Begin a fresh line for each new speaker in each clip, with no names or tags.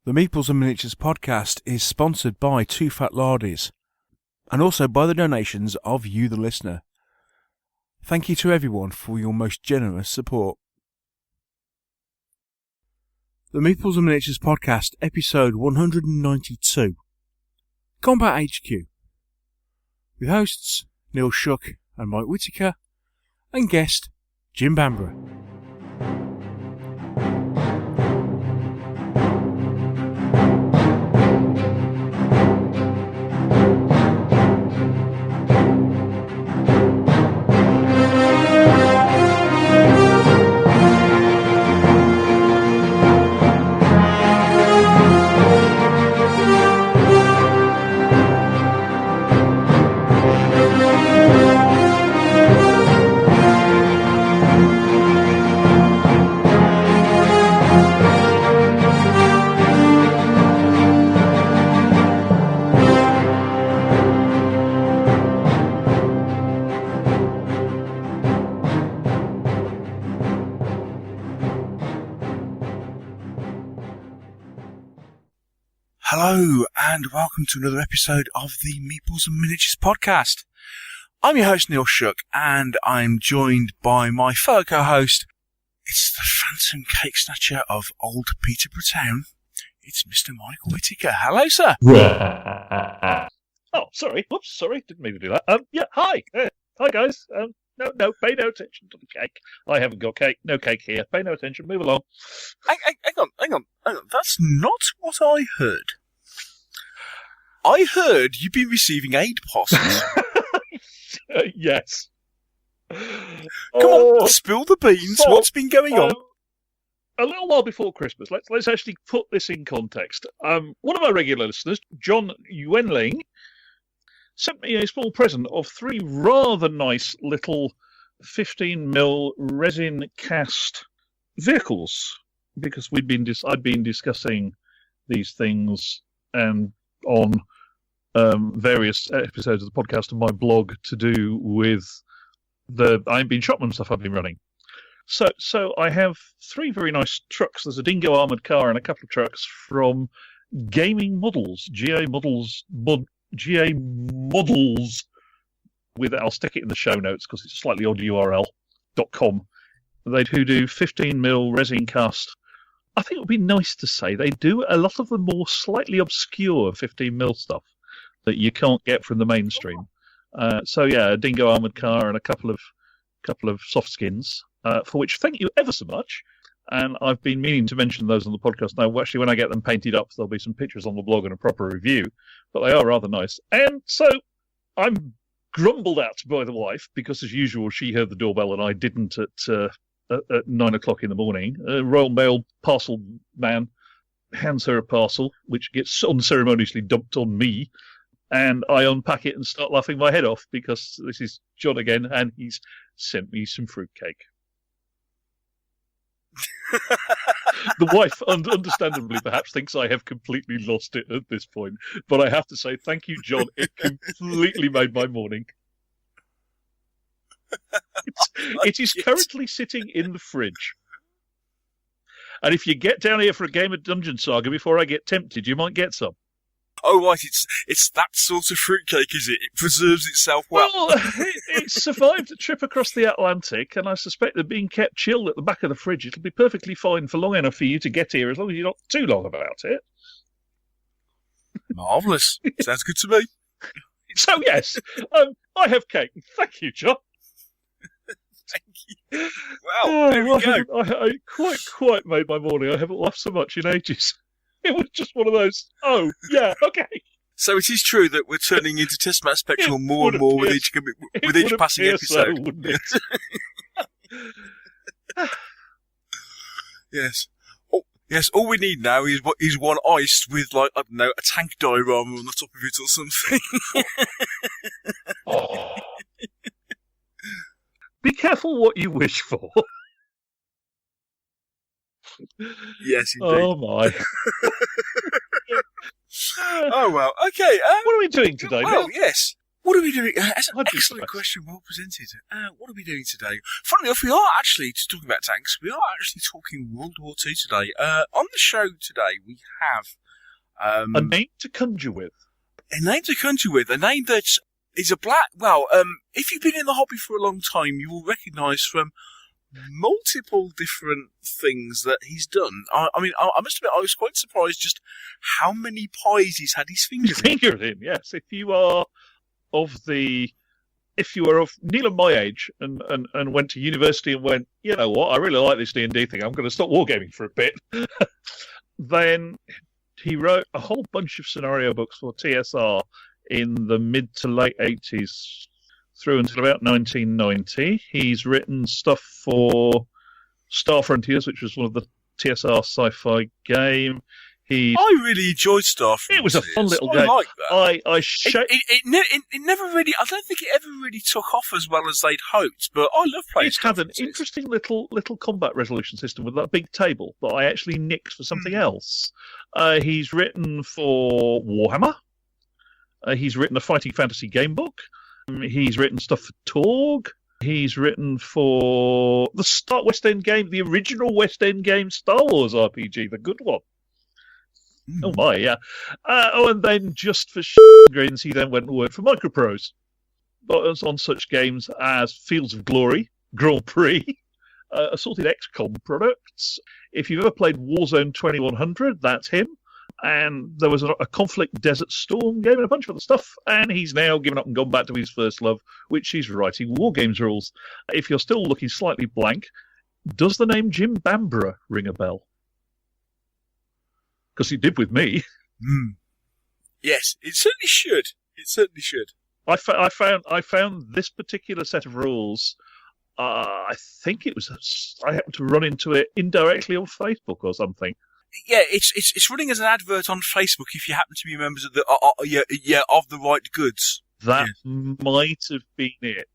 The Meeples and Miniatures podcast is sponsored by Two Fat Lardies, and also by the donations of you, the listener. Thank you to everyone for your most generous support. The Meeples and Miniatures podcast, episode 192, Combat HQ, with hosts Neil Shuck and Mike Whitaker, and guest Jim Bambra. Hello and welcome to another episode of the Meeples and Miniatures podcast. I'm your host Neil Shuck and I'm joined by my fellow co-host. It's the Phantom Cake Snatcher of Old Peterborough Town. It's Mr. Mike Whitaker. Hello, sir.
Oh, sorry. Whoops, sorry. Didn't mean to do that. Hi. Hi, guys. No, pay no attention to the cake. I haven't got cake. No cake here. Pay no attention. Move along.
Hang on. That's not what I heard. I heard you've been receiving aid parcels.
Yes.
Come on, spill the beans.
So,
What's been going on?
A little while before Christmas, let's actually put this in context. One of our regular listeners, John Yuenling, sent me a small present of 3 rather nice little 15mm resin cast vehicles, because I'd been discussing these things and on various episodes of the podcast and my blog to do with the I Ain't Been Shotman stuff I've been running. So I have 3 very nice trucks. There's a Dingo armoured car and a couple of trucks from Gaming Models, GA Models. With I'll stick it in the show notes because it's a slightly odd URL.com. Who do 15mm resin cast. I think it would be nice to say they do a lot of the more slightly obscure 15mm stuff that you can't get from the mainstream. A Dingo armoured car and a couple of soft skins, for which thank you ever so much. And I've been meaning to mention those on the podcast. Now, actually, when I get them painted up, there'll be some pictures on the blog and a proper review. But they are rather nice. And so I'm grumbled at by the wife because, as usual, she heard the doorbell and I didn't at 9 o'clock in the morning. Royal Mail parcel man hands her a parcel, which gets unceremoniously dumped on me. And I unpack it and start laughing my head off because this is John again, and he's sent me some fruitcake. The wife, understandably perhaps, thinks I have completely lost it at this point. But I have to say, thank you, John. It completely made my morning. It is currently sitting in the fridge. And if you get down here for a game of Dungeon Saga before I get tempted, you might get some.
Oh, right, it's that sort of fruitcake, is it? It preserves itself well.
Well, it survived a trip across the Atlantic, and I suspect that being kept chilled at the back of the fridge, it'll be perfectly fine for long enough for you to get here, as long as you're not too long about it.
Marvellous. Sounds good to me.
So, yes, I have cake. Thank you, John.
Thank you. Well, there we go.
I quite made my morning. I haven't laughed so much in ages. It was just one of those, oh, yeah, okay.
So it is true that we're turning into Test Match Spectral more and more with each passing episode.
So, wouldn't it?
Yes. Oh, yes, all we need now is one iced with, like, I don't know, a tank diorama on the top of it or something.
Oh. Be careful what you wish for.
Yes, indeed.
Oh, my.
Oh, well, okay.
What are we doing today,
Well,
Bill?
yes. What are we doing? That's an
I'd be
excellent
impressed.
question, well presented. What are we doing today? Funnily enough, we are actually, just talking about tanks, we are actually talking World War II today. On the show today, we have...
a name to conjure with.
A name to conjure with, a name that is a black... Well, if you've been in the hobby for a long time, you will recognise from multiple different things that he's done. I mean, I must admit, I was quite surprised just how many pies he's had his fingers in.
Yes. If you are of Neil and my age and went to university and went, you know what, I really like this D&D thing, I'm going to stop wargaming for a bit, then he wrote a whole bunch of scenario books for TSR in the mid to late 80s through until about 1990. He's written stuff for Star Frontiers, which was one of the TSR sci-fi game.
I really enjoyed Star Frontiers.
It was a fun little game.
I like that.
It
never really... I don't think it ever really took off as well as they'd hoped, but I love playing
It had an interesting little combat resolution system with that big table that I actually nicked for something else. He's written for Warhammer. He's written a fighting fantasy game book. He's written stuff for Torg. He's written for the West End game, the original West End game Star Wars RPG, the good one. Oh my, yeah. And then just for grins, he then went and worked for Microprose. But it was on such games as Fields of Glory, Grand Prix, assorted XCOM products. If you've ever played Warzone 2100, that's him. And there was a Conflict Desert Storm game and a bunch of other stuff. And he's now given up and gone back to his first love, which is writing wargames rules. If you're still looking slightly blank, does the name Jim Bambra ring a bell? Because he did with me.
Yes, it certainly should. It certainly should.
I found this particular set of rules. I think it was I happened to run into it indirectly on Facebook or something.
Yeah, it's running as an advert on Facebook. If you happen to be members of the of the right goods.
That might have been it.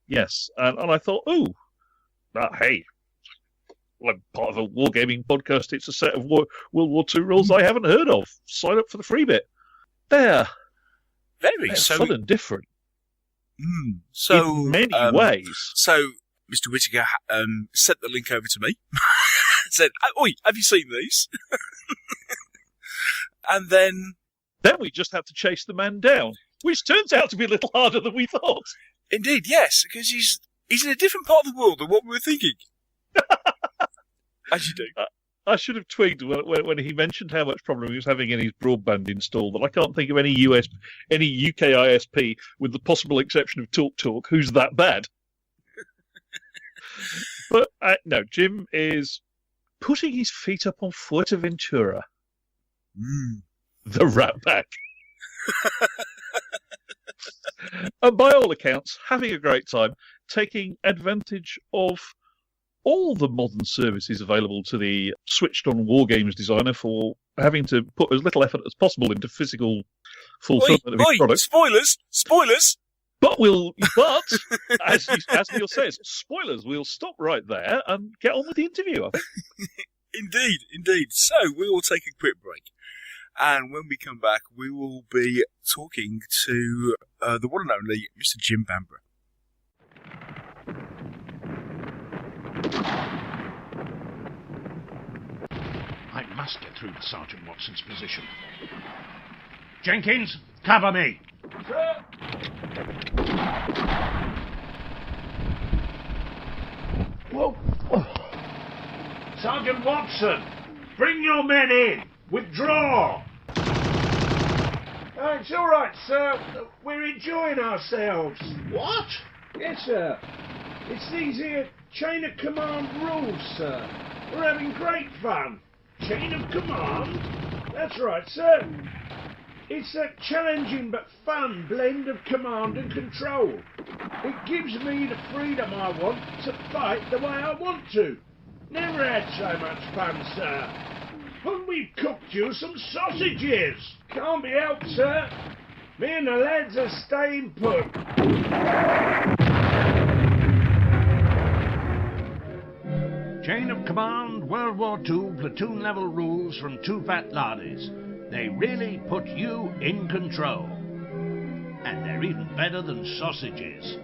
Yes, and I thought, hey. Well, I'm part of a wargaming podcast. It's a set of World War II rules I haven't heard of. Sign up for the free bit. They're fun and different.
So
in many ways.
So Mr. Whitaker sent the link over to me. Said, "Oi, have you seen these?" And then
we just had to chase the man down, which turns out to be a little harder than we thought.
Indeed, yes, because he's in a different part of the world than what we were thinking. As you do.
I should have twigged when he mentioned how much problem he was having in his broadband install that I can't think of any UK ISP, with the possible exception of TalkTalk, who's that bad. But no, Jim is putting his feet up on Fuerteventura. The Rat Pack. And by all accounts, having a great time, taking advantage of all the modern services available to the switched-on wargames designer for having to put as little effort as possible into physical fulfillment of his product.
Spoilers!
But as Neil says, spoilers, we'll stop right there and get on with the interview, I think.
Indeed. So, we will take a quick break. And when we come back, we will be talking to the one and only Mr. Jim Bambra.
I must get through to Sergeant Watson's position. Jenkins, cover me.
Sir. Whoa.
Sergeant Watson, bring your men in. Withdraw.
It's all right, sir. We're enjoying ourselves.
What?
Yes, sir. It's these here chain of command rules, sir. We're having great fun.
Chain of command?
That's right, sir. It's a challenging but fun blend of command and control. It gives me the freedom I want to fight the way I want to. Never had so much fun, sir.
And we've cooked you some sausages.
Can't be helped, sir. Me and the lads are staying put.
Chain of Command World War II platoon level rules from two fat laddies. They really put you in control. And they're even better than sausages.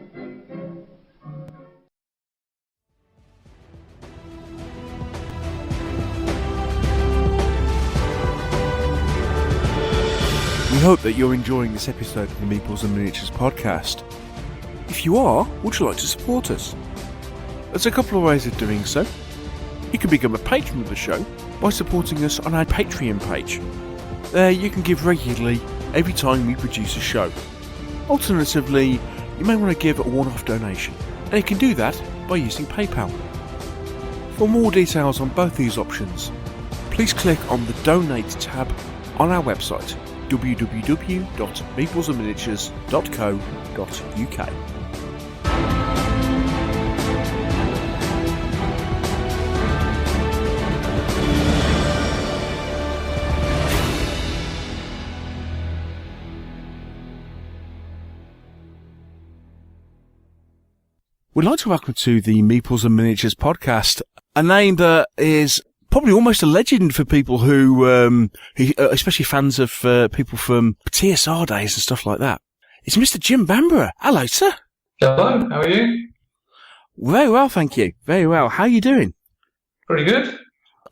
We hope that you're enjoying this episode of the Meeples and Miniatures podcast. If you are, would you like to support us? There's a couple of ways of doing so. You can become a patron of the show by supporting us on our Patreon page. There you can give regularly every time we produce a show. Alternatively, you may want to give a one-off donation, and you can do that by using PayPal. For more details on both these options, please click on the Donate tab on our website, www.meeplesandminiatures.co.uk. We'd like to welcome to the Meeples and Miniatures podcast, a name that is probably almost a legend for people who especially fans of people from TSR days and stuff like that. It's Mr. Jim Bambra. Hello, sir.
Hello, how are you?
Very well, thank you. Very well. How are you doing?
Pretty good.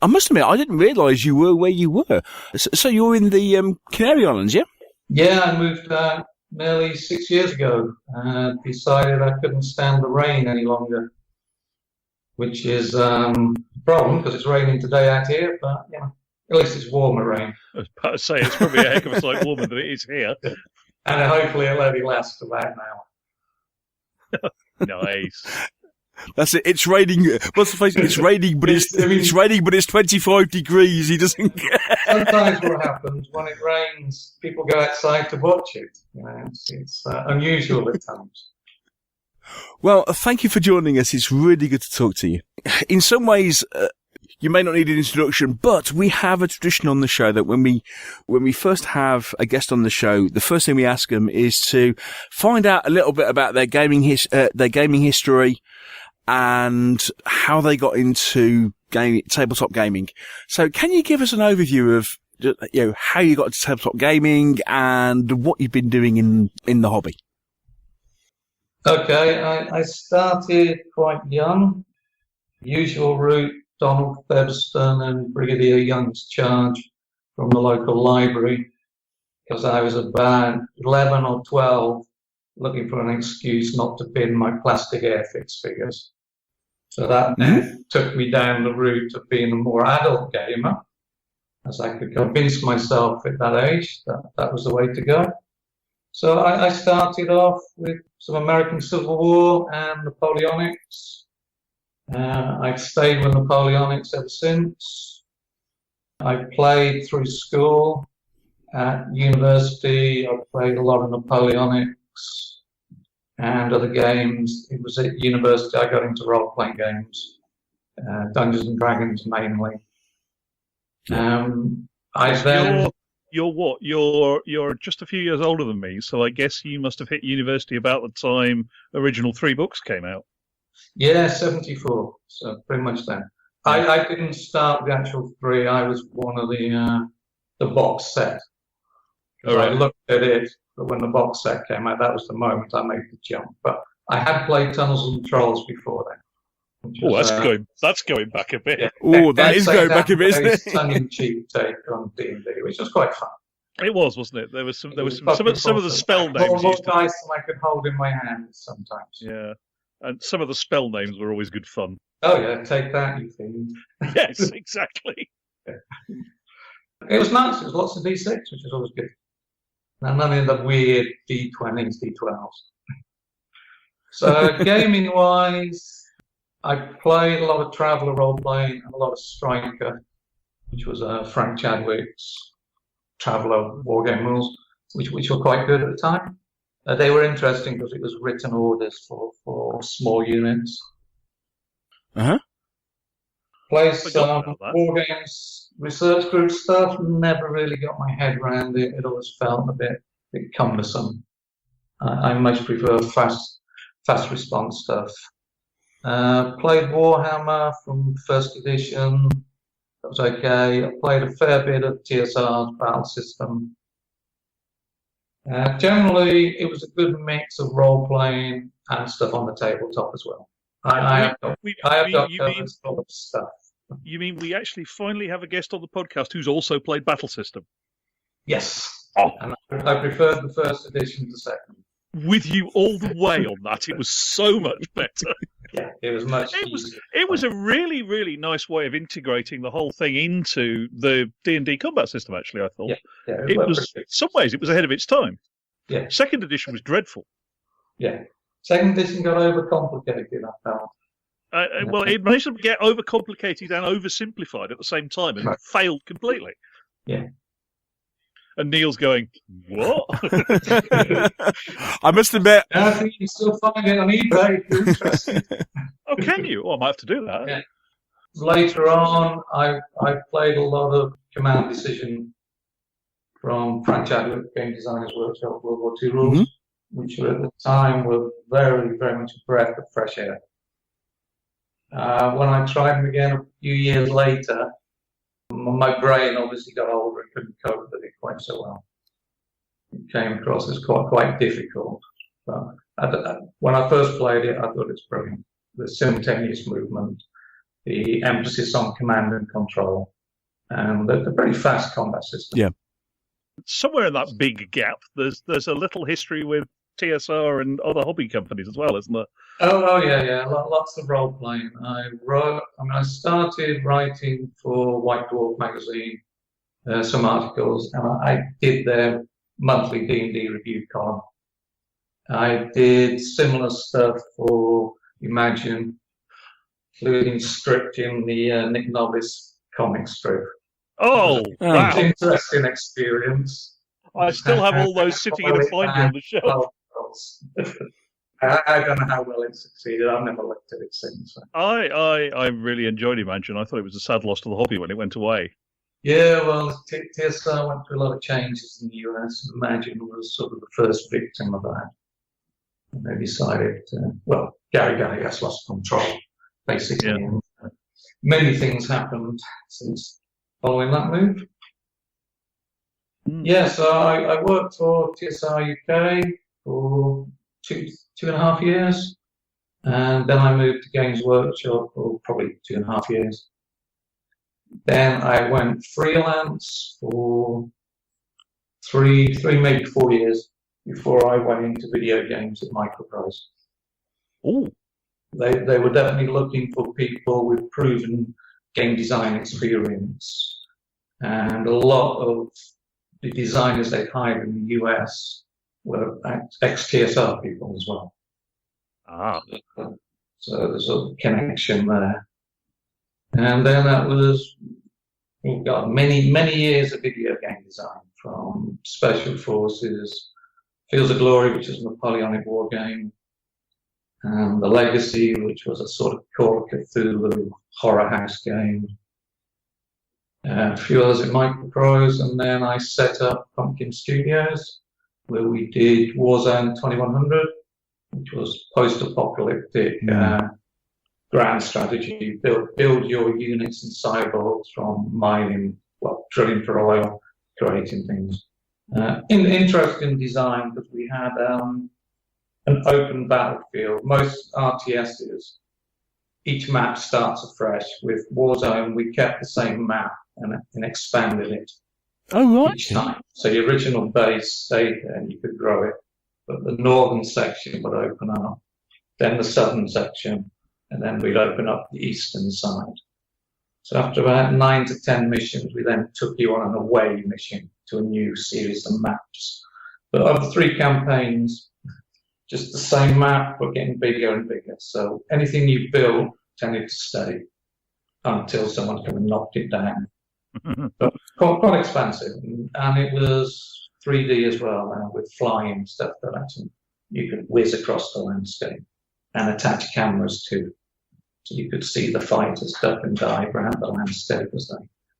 I must admit, I didn't realise you were where you were. So you're in the Canary Islands, yeah?
Yeah, I moved nearly 6 years ago. Decided I couldn't stand the rain any longer, which is a problem because it's raining today out here, but yeah, at least it's warmer rain.
I was about to say, it's probably a heck of a sight warmer than it is here.
And hopefully it'll only last about an hour.
Nice.
That's it. It's raining. What's the face? It's raining, but it's raining, but it's 25 degrees. He doesn't care.
Sometimes what happens when it rains, people go outside to watch it. You know, it's unusual at times.
Well, thank you for joining us. It's really good to talk to you. In some ways, you may not need an introduction, but we have a tradition on the show that when we first have a guest on the show, the first thing we ask them is to find out a little bit about their gaming history and how they got into tabletop gaming. So, can you give us an overview of how you got into tabletop gaming and what you've been doing in the hobby?
Okay, I started quite young. Usual route, Donald Featherstone and Brigadier Young's charge from the local library, because I was about 11 or 12 looking for an excuse not to bin my plastic Airfix figures. So that took me down the route of being a more adult gamer, as I could convince myself at that age that that was the way to go. So I started off with some American Civil War and Napoleonics. I've stayed with Napoleonics ever since. I played through school. At university, I played a lot of Napoleonics and other games. It was at university I got into role-playing games, Dungeons and Dragons mainly.
You're what? You're just a few years older than me, so I guess you must have hit university about the time original 3 books came out.
Yeah, 74. So pretty much then. I didn't start the actual 3. I was one of the box set.
All right.
I looked at it, but when the box set came out, that was the moment I made the jump. But I had played Tunnels and Trolls before then.
Oh, that's going back a bit.
Yeah,
Oh, that is going back a bit, isn't it?
Tongue-in-cheek take on D&D, which was quite fun.
It was, wasn't it? There was some of the spell names
More
used to.
dice than I could hold in my hand sometimes.
Yeah, and some of the spell names were always good fun.
Oh yeah, take that, you fiend.
Yes, exactly.
It was nice. It was lots of D6, which was always good. And none of the weird D20s, D12s. So gaming-wise, I played a lot of Traveller role-playing and a lot of Striker, which was Frank Chadwick's Traveller wargame rules, which were quite good at the time. They were interesting because it was written orders for small units.
Uh-huh.
Played some wargames, research group stuff, never really got my head around it. It always felt a bit cumbersome. I much prefer fast response stuff. Played Warhammer from first edition. That was okay. I played a fair bit of TSR's battle system. Generally, it was a good mix of role-playing and stuff on the tabletop as well. I have got covered sort of stuff.
You mean we actually finally have a guest on the podcast who's also played Battle System?
Yes.
Oh.
And I preferred the first edition to the second.
With you all the way on that, it was so much better.
Yeah, it was much easier.
It was a really, really nice way of integrating the whole thing into the D&D combat system, actually, I thought.
Yeah,
it was, in some ways, it was ahead of its time.
Yeah.
Second edition was dreadful.
Yeah. Second edition got overcomplicated, I felt.
Well, it managed to get overcomplicated and oversimplified at the same time and failed completely.
Yeah.
And Neil's going, what?
I must admit.
I think you can still find it on eBay if you're interested.
Oh, can you? Oh, I might have to do that.
Yeah. Later on, I played a lot of Command Decision from Frank Chadwick, Game Designers Workshop, World War II rules, which were at the time were very, very much a breath of fresh air. When I tried them again a few years later, my brain obviously got older and couldn't cope with it quite so well. It came across as quite difficult. But when I first played it, I thought it was brilliant. The simultaneous movement, the emphasis on command and control, and the pretty fast combat system.
Yeah.
Somewhere in that big gap, there's a little history with TSR and other hobby companies as well, isn't there?
Oh yeah. Lots of role playing. I started writing for White Dwarf magazine, some articles, and I did their monthly D&D review column. I did similar stuff for Imagine, including scripting the Nick Novice comic strip.
Oh, wow.
Interesting experience.
I still have all those sitting in a binder on the shelf.
I don't know how well it succeeded. I've never looked at it since.
I really enjoyed Imagine. I thought it was a sad loss to the hobby when it went away.
Yeah, well, TSR went through a lot of changes in the US, and Imagine was sort of the first victim of that. And they decided, Gary Galligas lost control, basically.
Yeah.
And many things happened since following that move. Yeah, so I worked for TSR UK for two and a half years, and then I moved to Games Workshop for probably 2.5 years. Then I went freelance for three, maybe 4 years before I went into video games at Microprose.
Oh,
they were definitely looking for people with proven game design experience, and a lot of the designers they hired in the US were ex-TSR people as well. So there's a connection there. And then we've got many years of video game design, from Special Forces, Fields of Glory, which is a Napoleonic war game, and The Legacy, which was a sort of Call of Cthulhu horror house game. A few others at Microprose, and then I set up Pumpkin Studios, where we did Warzone 2100, which was post-apocalyptic grand strategy. Build your units and cyborgs from mining, drilling for oil, creating things. Interesting design, because we had an open battlefield. Most RTSs, each map starts afresh. With Warzone, we kept the same map and expanded it.
Oh, right.
Each time. So the original base stayed there and you could grow it. But the northern section would open up, then the southern section, and then we'd open up the eastern side. So after about 9 to 10 missions, we then took you on an away mission to a new series of maps. But of the 3 campaigns, just the same map, but getting bigger and bigger. So anything you build tended to stay until someone came and knocked it down. But quite expansive, and it was 3D as well, with flying stuff that actually you could whiz across the landscape, and attach cameras too, so you could see the fighters duck and dive around the landscape as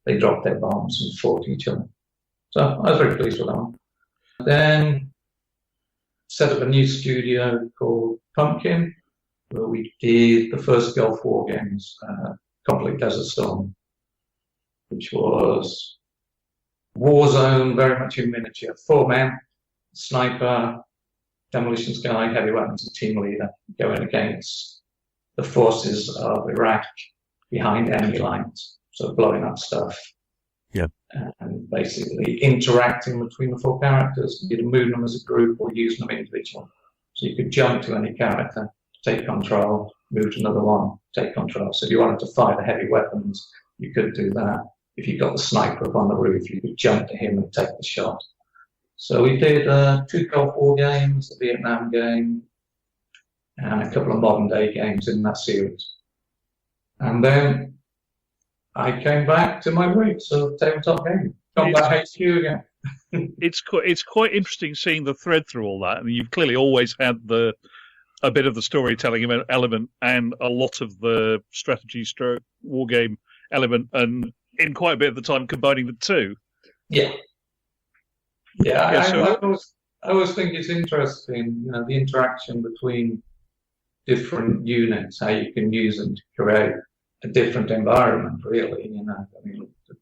they dropped their bombs and fought each other. So I was very pleased with that one. Then set up a new studio called Pumpkin, where we did the first Gulf War games, Conflict Desert Storm, which was Warzone very much in miniature. 4 men, sniper, demolitions guy, heavy weapons, and team leader going against the forces of Iraq behind enemy lines. So blowing up stuff.
Yeah.
And basically interacting between the 4 characters, either moving them as a group or using them individually. So you could jump to any character, take control, move to another one, take control. So if you wanted to fire the heavy weapons, you could do that. If you got the sniper up on the roof, you could jump to him and take the shot. So we did 2 Gulf War games, the Vietnam game, and a couple of modern day games in that series. And then I came back to my roots of tabletop gaming. Combat HQ again.
It's quite interesting seeing the thread through all that, and you've clearly always had a bit of the storytelling element and a lot of the strategy stroke war game element, and in quite a bit of the time combining the two.
Yeah. I always think it's interesting, the interaction between different units, how you can use them to create a different environment, really.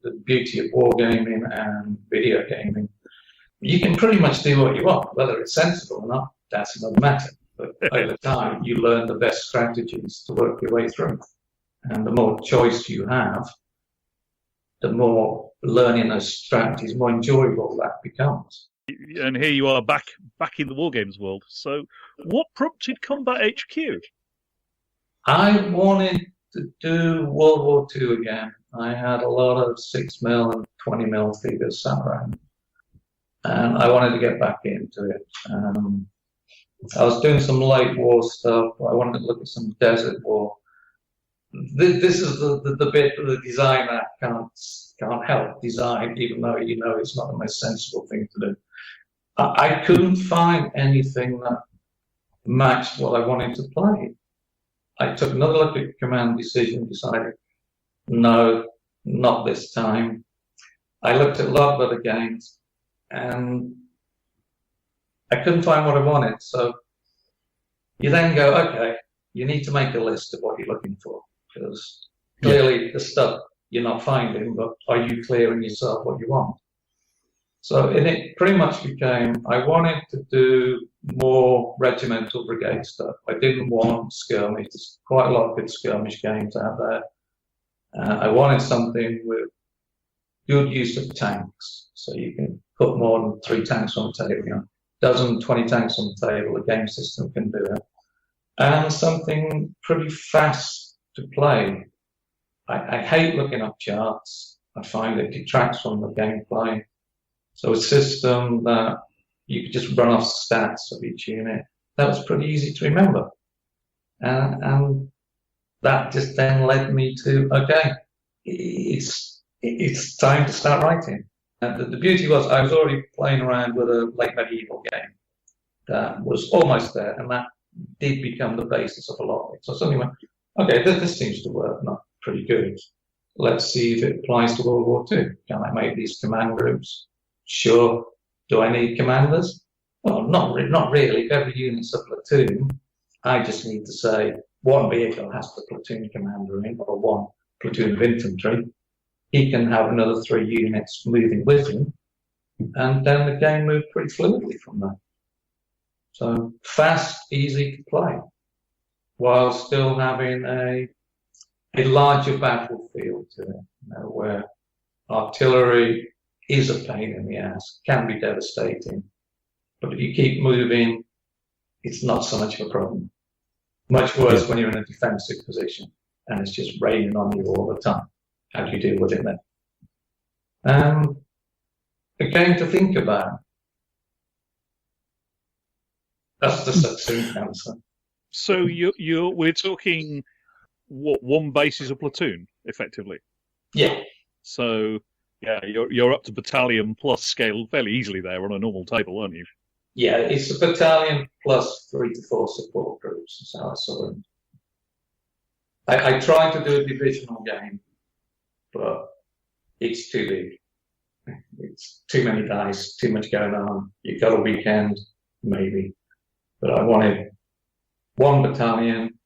The beauty of wargaming and video gaming, you can pretty much do what you want, whether it's sensible or not, that's another matter. But over time, you learn the best strategies to work your way through. And the more choice you have, the more learning those strategies, more enjoyable that becomes.
And here you are back in the wargames world. So what prompted Combat HQ?
I wanted to do World War II again. I had a lot of 6mm and 20mm figures sat around, and I wanted to get back into it. I was doing some late war stuff. I wanted to look at some desert war. This is the bit of the design that can't help design, even though it's not the most sensible thing to do. I couldn't find anything that matched what I wanted to play. I took another look at Command Decision, decided, no, not this time. I looked at a lot of other games, and I couldn't find what I wanted. So you then go, okay, you need to make a list of what you're looking for, because clearly the stuff you're not finding, but are you clear in yourself what you want? So it pretty much became, I wanted to do more regimental brigade stuff. I didn't want skirmish. There's quite a lot of good skirmish games out there. I wanted something with good use of tanks. So you can put more than 3 tanks on the table. 20 tanks on the table, the game system can do it. And something pretty fast to play. I hate looking up charts. I find it detracts from the gameplay. So a system that you could just run off stats of each unit, that was pretty easy to remember. And that just then led me to, okay, it's time to start writing. And the beauty was I was already playing around with a late medieval game that was almost there, and that did become the basis of a lot of it. So I suddenly went, okay, this seems to work, not pretty good. Let's see if it applies to World War II. Can I make these command groups? Sure. Do I need commanders? Well, not really. If every unit's a platoon, I just need to say one vehicle has the platoon commander in, or 1 platoon of infantry. He can have another 3 units moving with him, and then the game moved pretty fluidly from there. So fast, easy to play, while still having a larger battlefield to it, where artillery is a pain in the ass, can be devastating. But if you keep moving, it's not so much of a problem. Much worse when you're in a defensive position and it's just raining on you all the time. How do you deal with it then? A game to think about. That's the succinct answer.
So we're talking, what, 1 base is a platoon, effectively?
Yeah.
So yeah, you're up to battalion plus scale fairly easily there on a normal table, aren't you?
Yeah, it's a battalion plus 3 to 4 support groups. That's how I saw it. I tried to do a divisional game, but it's too big. It's too many dice, too much going on. You've got a weekend, maybe. But I wanted 1 battalion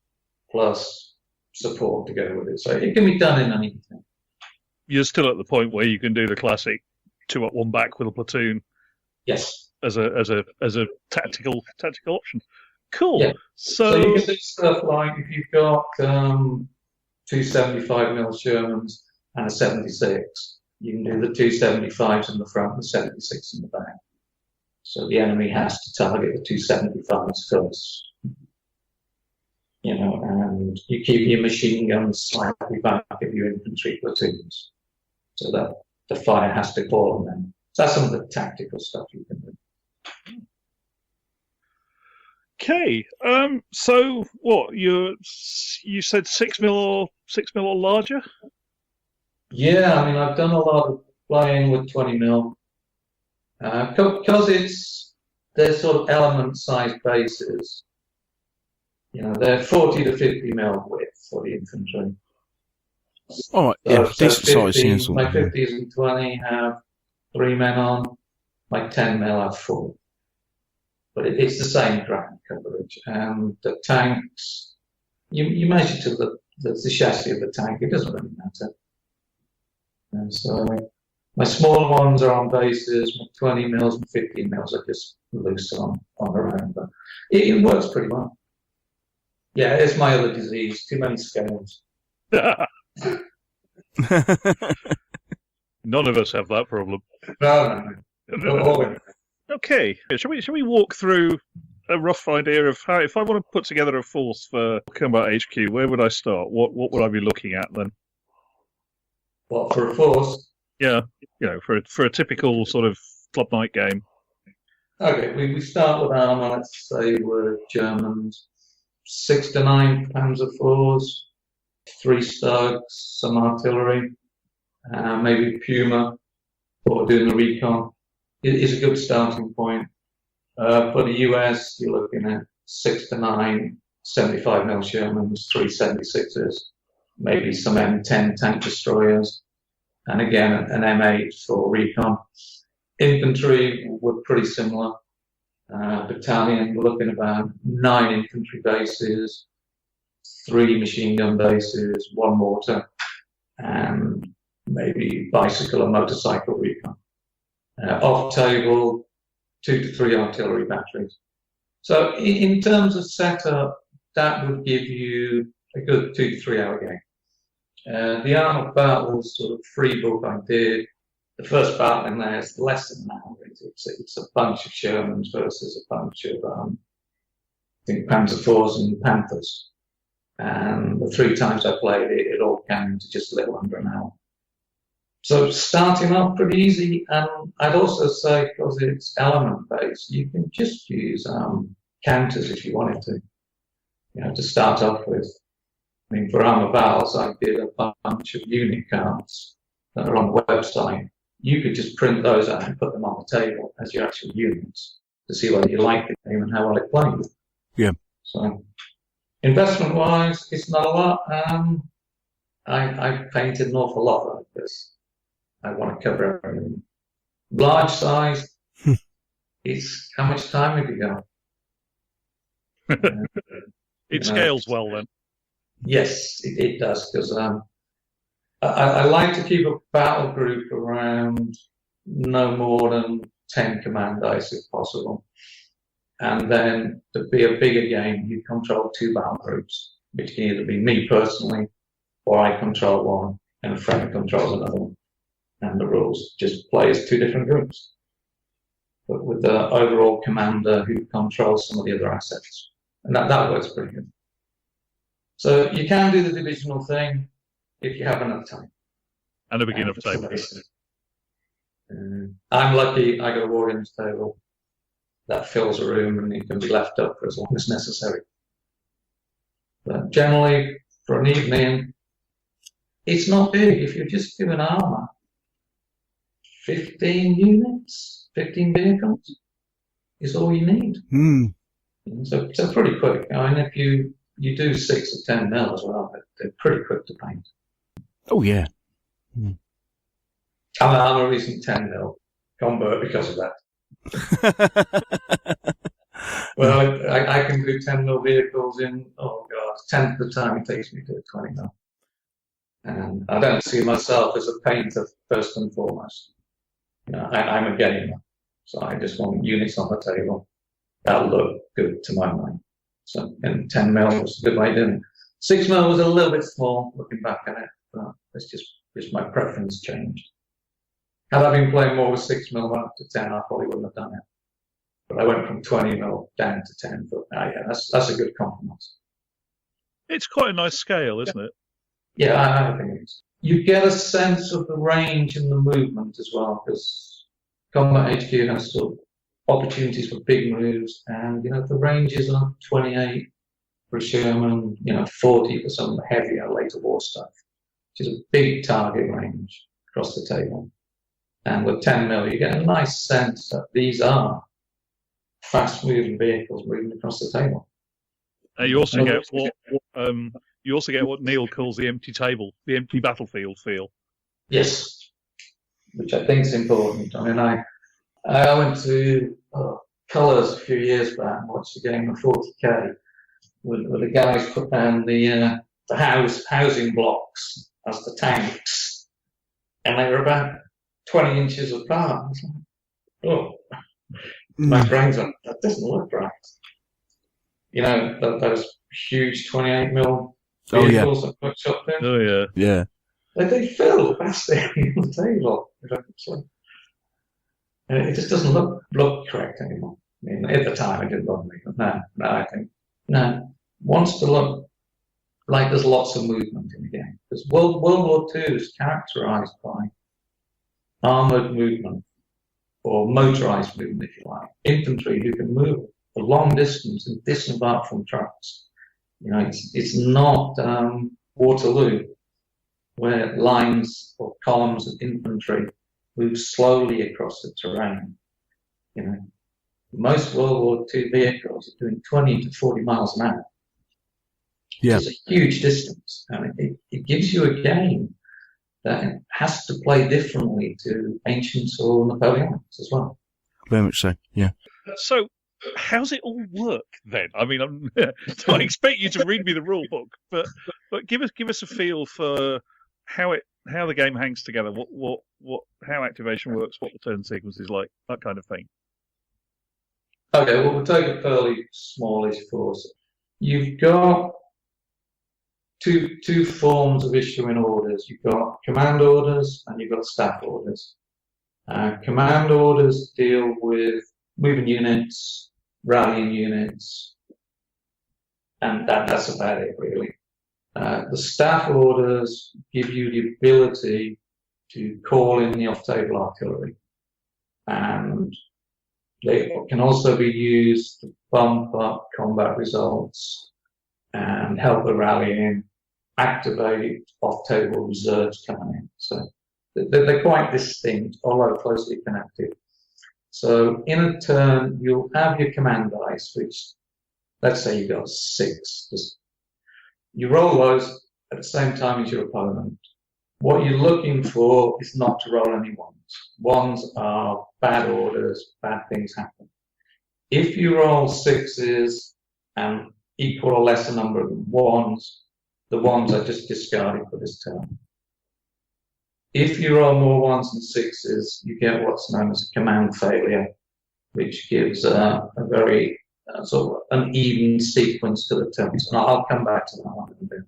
plus support to go with it. So it can be done in anything.
You're still at the point where you can do the classic 2 up, 1 back with a platoon.
Yes.
as a tactical option. Cool.
Yeah.
So
you can do stuff like if you've got two 75mm Shermans and a 76, you can do the 275s in the front and the 76 in the back. So the enemy has to target the 275s first. And you keep your machine guns slightly back of your infantry platoons, so that the fire has to fall on them. So that's some of the tactical stuff you can do.
Okay. So what you said 6mm or larger?
Yeah, I mean I've done a lot of playing with 20mm because they're sort of element-sized bases. They're 40 to 50mm width for the infantry.
All right, yeah,
So
decent size.
my 50s and 20 have 3 men on. My 10mm have 4. But it's the same ground coverage. And the tanks, you measure to the chassis of the tank. It doesn't really matter. And so my smaller ones are on bases. My 20mm and 15mm are just loose on around. But it works pretty well. Yeah, it's my other disease. Too many scales.
None of us have that problem.
No.
Okay, shall we walk through a rough idea of how, if I want to put together a force for Combat HQ, where would I start? What would I be looking at then?
What, for a force?
Yeah, for a typical sort of club night game.
Okay, we start with armour. Let's say we're Germans. 6 to 9 Panzer IVs, 3 Stugs, some artillery, maybe Puma for doing the recon. It is a good starting point. For the US, you're looking at 6 to 9 75mm Shermans, 3 76s, maybe some M10 tank destroyers, and again an M8 for recon. Infantry were pretty similar. Battalion, we're looking about 9 infantry bases, 3 machine gun bases, 1 mortar, and maybe bicycle or motorcycle recon. Off table, 2 to 3 artillery batteries. So in terms of setup, that would give you a good 2 to 3 hour game. The Art of Battle sort of free book I did. The first battle in there is less than an hour. It's a bunch of Shermans versus a bunch of, I think, Panzer IVs and Panthers. And the 3 times I played it, it all came to just a little under an hour. So starting off pretty easy, and I'd also say, because it's element based, you can just use counters if you wanted to start off with. I mean, for armor battles, I did a bunch of unit cards that are on the website. You could just print those out and put them on the table as your actual units to see whether you like the game and how well it plays.
Yeah.
So, investment-wise, it's not a lot. I painted an awful lot like this. I want to cover everything. Large size, it's how much time have you got?
It scales well then.
Yes, it does, because I like to keep a battle group around no more than 10 command dice if possible. And then to be a bigger game, you control 2 battle groups, which can either be me personally, or I control one and a friend controls another one. And the rules just play as 2 different groups, but with the overall commander who controls some of the other assets. And that works pretty good. So you can do the divisional thing if you have enough time.
And a beginner table.
I'm lucky I got a war games table that fills a room and it can be left up for as long as necessary. But generally, for an evening, it's not big. If you're just doing armor, 15 units, 15 vehicles is all you need. So pretty quick. I mean, if you do 6 or 10 mil as well, they're pretty quick to paint.
Oh, yeah.
I'm a recent 10 mil convert because of that. Well, I can do 10 mil vehicles in, 10th of the time it takes me to do 20 mil. And I don't see myself as a painter first and foremost. I'm a gamer. So I just want units on the table that look good to my mind. So, and 10 mil was a good way of doing it. 6 mil was a little bit small looking back at it, but it's just my preference changed. Had I been playing more with 6 mil up to 10, I probably wouldn't have done it. But I went from 20 mil down to 10. But yeah, that's a good compromise.
It's quite a nice scale, isn't it?
Yeah, I think it is. You get a sense of the range and the movement as well, because Combat HQ has sort of opportunities for big moves, and the ranges are 28 for Sherman, 40 for some heavier later war stuff, which is a big target range across the table. And with 10 mil, you get a nice sense that these are fast-moving vehicles moving across the table.
You also get what Neil calls the empty table, the empty battlefield feel.
Yes, which I think is important. I mean, I went to Colours a few years back and watched a game of 40k with the guys put down the housing blocks as the tanks, and they were about 20 inches apart. Oh, my brain's on, that doesn't look right. Those huge 28 mil vehicles that puts up there.
Oh yeah,
yeah.
They fill the vast area on the table. And it just doesn't look correct anymore. I mean, at the time it didn't bother me, but now I think wants to look like there's lots of movement in the game. Because World War II is characterized by armored movement, or motorized movement, if you like. Infantry who can move a long distance and disembark from trucks. It's not Waterloo, where lines or columns of infantry move slowly across the terrain. Most World War II vehicles are doing 20 to 40 miles an hour.
Yeah.
It's a huge distance. It gives you a game that has to play differently to Ancients or Napoleonics as well.
Very much so, yeah.
So, how's it all work then? I mean, I expect you to read me the rule book, but give us a feel for how the game hangs together, how activation works, what the turn sequence is like, that kind of thing.
Okay, well, we'll take a fairly smallish force. You've got two forms of issuing orders. You've got command orders and you've got staff orders. Command orders deal with moving units, rallying units, and that's about it, really. The staff orders give you the ability to call in the off-table artillery, and they can also be used to bump up combat results and help the rallying, activate off-table reserves coming in. So they're quite distinct, although closely connected. So in a turn, you'll have your command dice, which, let's say you've got 6. You roll those at the same time as your opponent. What you're looking for is not to roll any ones. Ones are bad orders, bad things happen. If you roll 6s and equal or lesser number of ones, the ones are just discarded for this turn. If you roll more 1s and 6s, you get what's known as a command failure, which gives a very sort of an even sequence to the turns. And I'll come back to that one in a bit.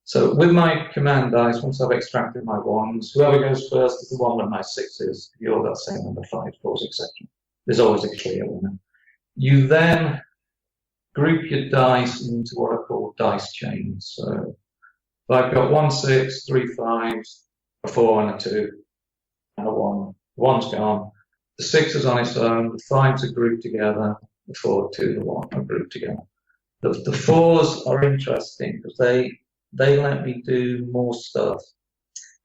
So with my command dice, once I've extracted my 1s, whoever goes first is the one with my 6s. You're that same number 5, 4s, etc. There's always a clear winner. You then group your dice into what are called dice chains. So if I've got 1 6, 3 5s, a 4 and a 2, and a 1. 1's gone. The 6 is on its own. The 5s are grouped together. The 4, 2, the 1 are grouped together. The 4s are interesting because they let me do more stuff.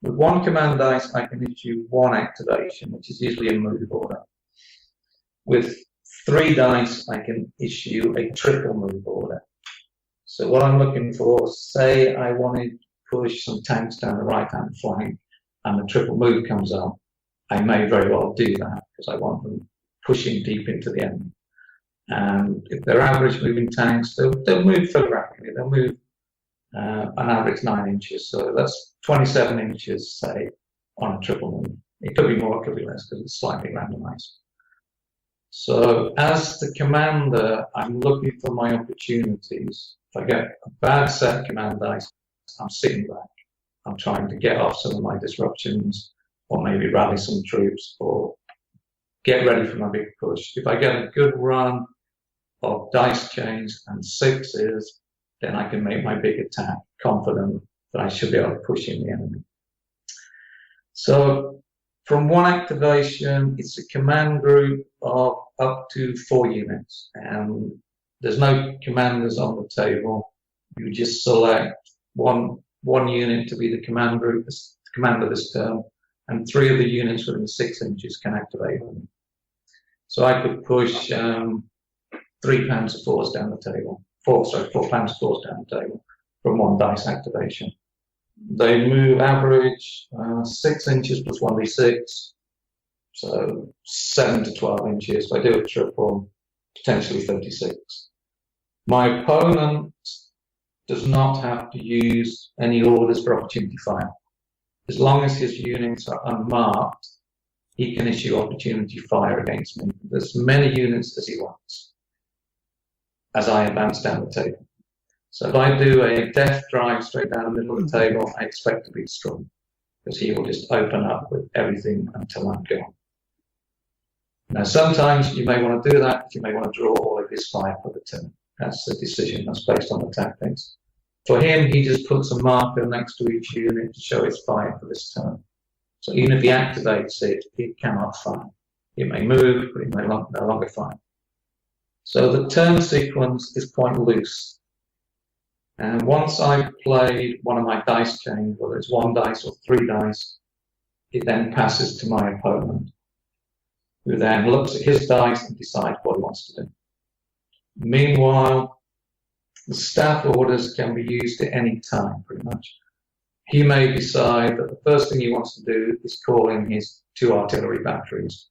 With 1 command dice, I can issue 1 activation, which is usually a move order. With 3 dice, I can issue a triple move order. So what I'm looking for, say I wanted to push some tanks down the right-hand flank, and the triple move comes up, I may very well do that because I want them pushing deep into the enemy. And if they're average moving tanks, they'll move fairly rapidly. They'll move an average 9 inches. So that's 27 inches, say, on a triple move It could be more, it could be less, because it's slightly randomized. So as the commander, I'm looking for my opportunities. If I get a bad set command dice, I'm sitting back. I'm trying to get off some of my disruptions, or maybe rally some troops, or get ready for my big push. If I get a good run of dice chains and sixes, then I can make my big attack, confident that I should be able to push in the enemy. So from one activation, it's a command group of up to 4 units, and there's no commanders on the table. You just select one unit to be the command group, the commander this turn, and 3 of the units within 6 inches can activate them. So I could push 3 pounds of fours down the table. 4 pounds of fours down the table from 1 dice activation. They move average 6 inches plus 1d6, so 7 to 12 inches. If I do a triple, potentially 36. My opponent does not have to use any orders for opportunity fire. As long as his units are unmarked, he can issue opportunity fire against me. There's many units as he wants, as I advance down the table. So if I do a death drive straight down the middle of the table, I expect to be destroyed, because he will just open up with everything until I'm gone. Now, sometimes you may want to do that. You may want to draw all of his fire for the turn. That's the decision. That's based on the tactics. For him, he just puts a marker next to each unit to show its fire for this turn. So even if he activates it, it cannot fire. It may move, but it may no longer fire. So the turn sequence is quite loose. And once I've played one of my dice chains, whether it's 1 dice or 3 dice, it then passes to my opponent, who then looks at his dice and decides what he wants to do. Meanwhile, the staff orders can be used at any time, pretty much. He may decide that the first thing he wants to do is call in his 2 artillery batteries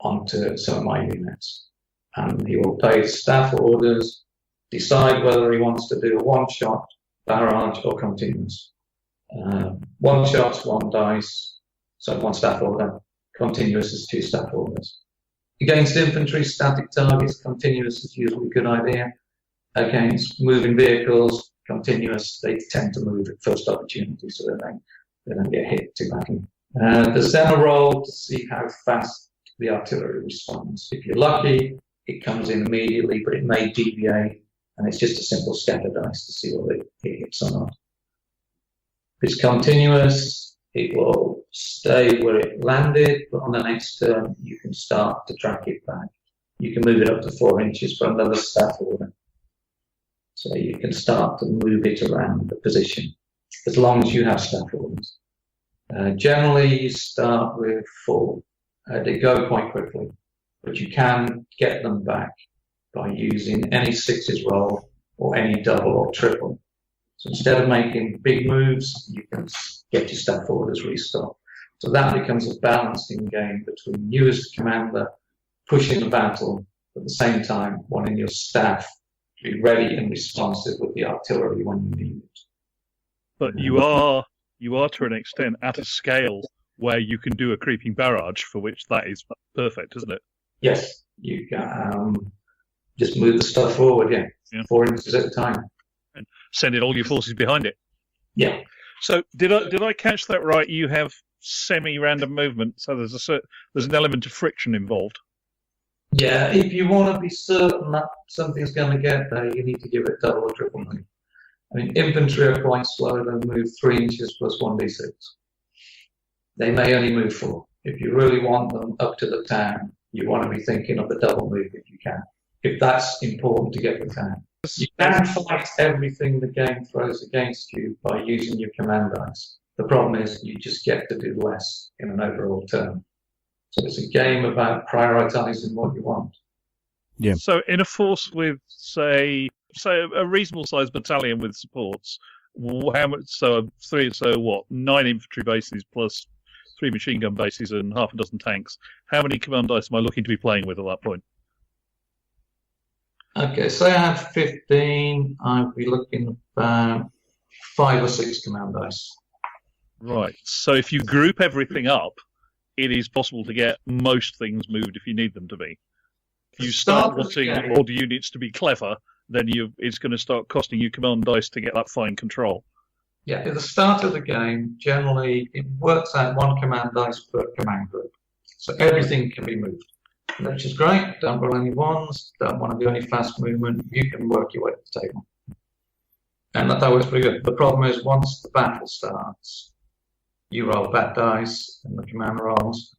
onto some of my units. And he will pay the staff orders, decide whether he wants to do a 1-shot, barrage, or continuous. 1 shot's 1 dice, so 1 staff order. Continuous is 2 staff orders. Against infantry, static targets, continuous is usually a good idea. Against moving vehicles, continuous, they tend to move at first opportunity, so they don't get hit too badly. There's then a roll to see how fast the artillery responds. If you're lucky, it comes in immediately, but it may deviate, and it's just a simple scatter dice to see whether it hits or not. If it's continuous, it will stay where it landed, but on the next turn, you can start to track it back. You can move it up to 4 inches for another staff order. So you can start to move it around the position, as long as you have staff orders. Generally, you start with 4. They go quite quickly, but you can get them back by using any 6s roll or any double or triple. So instead of making big moves, you can get your staff orders restocked. So that becomes a balancing game between you as the commander pushing the battle, at the same time wanting your staff to be ready and responsive with the artillery when you need it.
But you are to an extent at a scale where you can do a creeping barrage, for which that is perfect, isn't it?
Yes, you can just move the stuff forward, yeah. 4 inches at a time.
And sending all your forces behind it.
Yeah.
So did I catch that right? You have semi-random movement, so there's an element of friction involved.
Yeah, if you want to be certain that something's going to get there, you need to give it double or triple move. I mean, infantry are quite slow. They move 3 inches plus 1d6. They may only move 4. If you really want them up to the town, you want to be thinking of the double move if you can. If that's important to get the town. You can fight everything the game throws against you by using your command dice. The problem is you just get to do less in an overall turn. So it's a game about prioritizing what you want.
Yeah.
So in a force with, say a reasonable sized battalion with supports, how much? So 9 infantry bases plus 3 machine gun bases and half a dozen tanks. How many command dice am I looking to be playing with at that point?
Okay, say I have 15. I'd be looking about 5 or 6 command dice.
Right. So if you group everything up, it is possible to get most things moved if you need them to be. If you start wanting odd units to be clever, then it's going to start costing you command dice to get that fine control.
Yeah, at the start of the game, generally it works out 1 command dice per command group. So everything can be moved, which is great. Don't roll any ones, don't want to do any fast movement. You can work your way to the table. And that works pretty good. The problem is once the battle starts, you roll bad dice and the command rolls,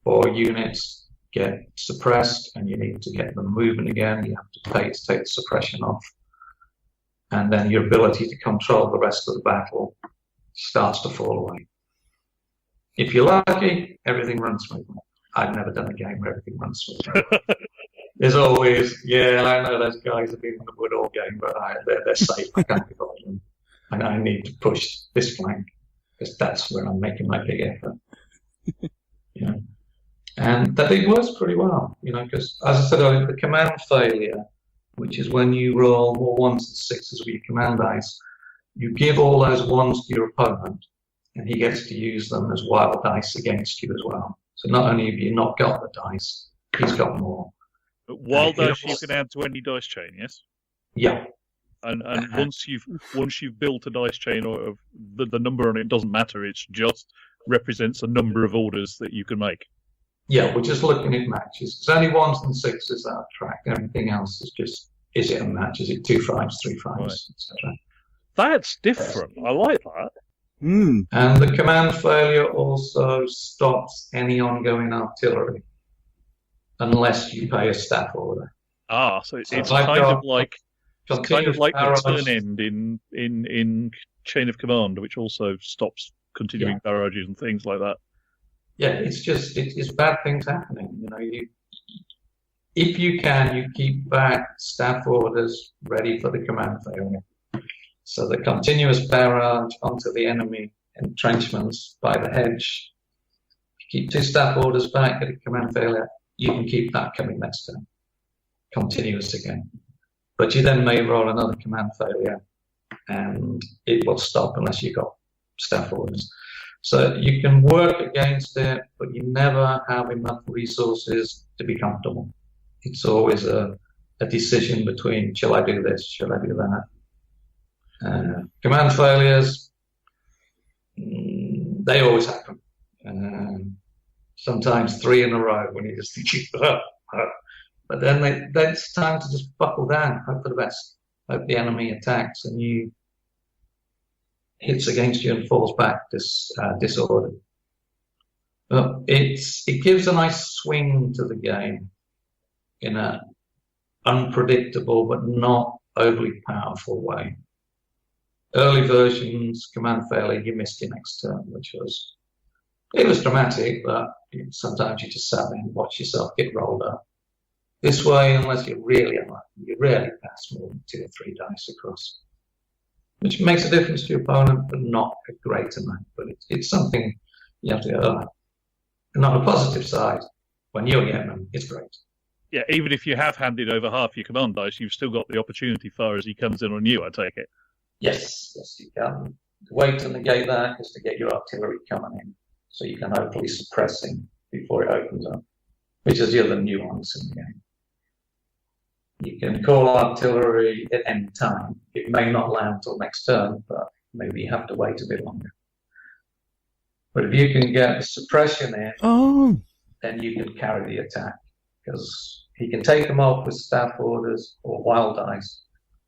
or units get suppressed and you need to get them moving again. You have to pay to take the suppression off. And then your ability to control the rest of the battle starts to fall away. If you're lucky, everything runs smoothly. I've never done a game where everything runs smoothly. There's always, I know those guys have been on the wood all game, but they're safe. I can't be bothered them. And I need to push this flank because that's where I'm making my big effort. And that it works pretty well, because as I said earlier, the command failure, which is when you roll more 1s and 6s with your command dice, you give all those 1s to your opponent, and he gets to use them as wild dice against you as well. So not only have you not got the dice, he's got more.
But wild dice you can add to any dice chain, yes?
Yeah.
And once you've built a dice chain, or the number on it doesn't matter, it just represents a number of orders that you can make.
Yeah, we're just looking at matches. There's only 1s and 6s that are tracked. Everything else is just, is it a match? Is it 2 5s, 3 5s,
right,
etc.
That's different. I like that.
And the command failure also stops any ongoing artillery unless you pay a staff order.
So it's kind of like the turn end in Chain of Command, which also stops continuing barrages and things like that.
Yeah, it's bad things happening. If you can, you keep back staff orders ready for the command failure. So the continuous barrage onto the enemy entrenchments by the hedge. If you keep 2 staff orders back at a command failure, you can keep that coming next turn. Continuous again. But you then may roll another command failure and it will stop unless you've got staff orders. So you can work against it, but you never have enough resources to be comfortable. It's always a decision between, shall I do this, shall I do that? Command failures, they always happen. Sometimes 3 in a row when you just think, but then it's time to just buckle down, hope for the best, hope the enemy attacks and you hits against you and falls back disordered. But it gives a nice swing to the game in an unpredictable but not overly powerful way. Early versions, command failure, you missed your next turn, which was dramatic, but sometimes you just sat there and watched yourself get rolled up. This way, unless you're really unlucky, you rarely pass more than 2 or 3 dice across, which makes a difference to your opponent, but not a great amount. But it's something you have to go, and on the positive side, when you're getting them, it's great.
Yeah, even if you have handed over half your command dice, you've still got the opportunity far as he comes in on you, I take it.
Yes, you can. The way to negate that is to get your artillery coming in, so you can hopefully suppress him before it opens up, which is the other nuance in the game. You can call artillery at any time. It may not land till next turn, but maybe you have to wait a bit longer. But if you can get the suppression in, then you can carry the attack, because he can take them off with staff orders or wild dice,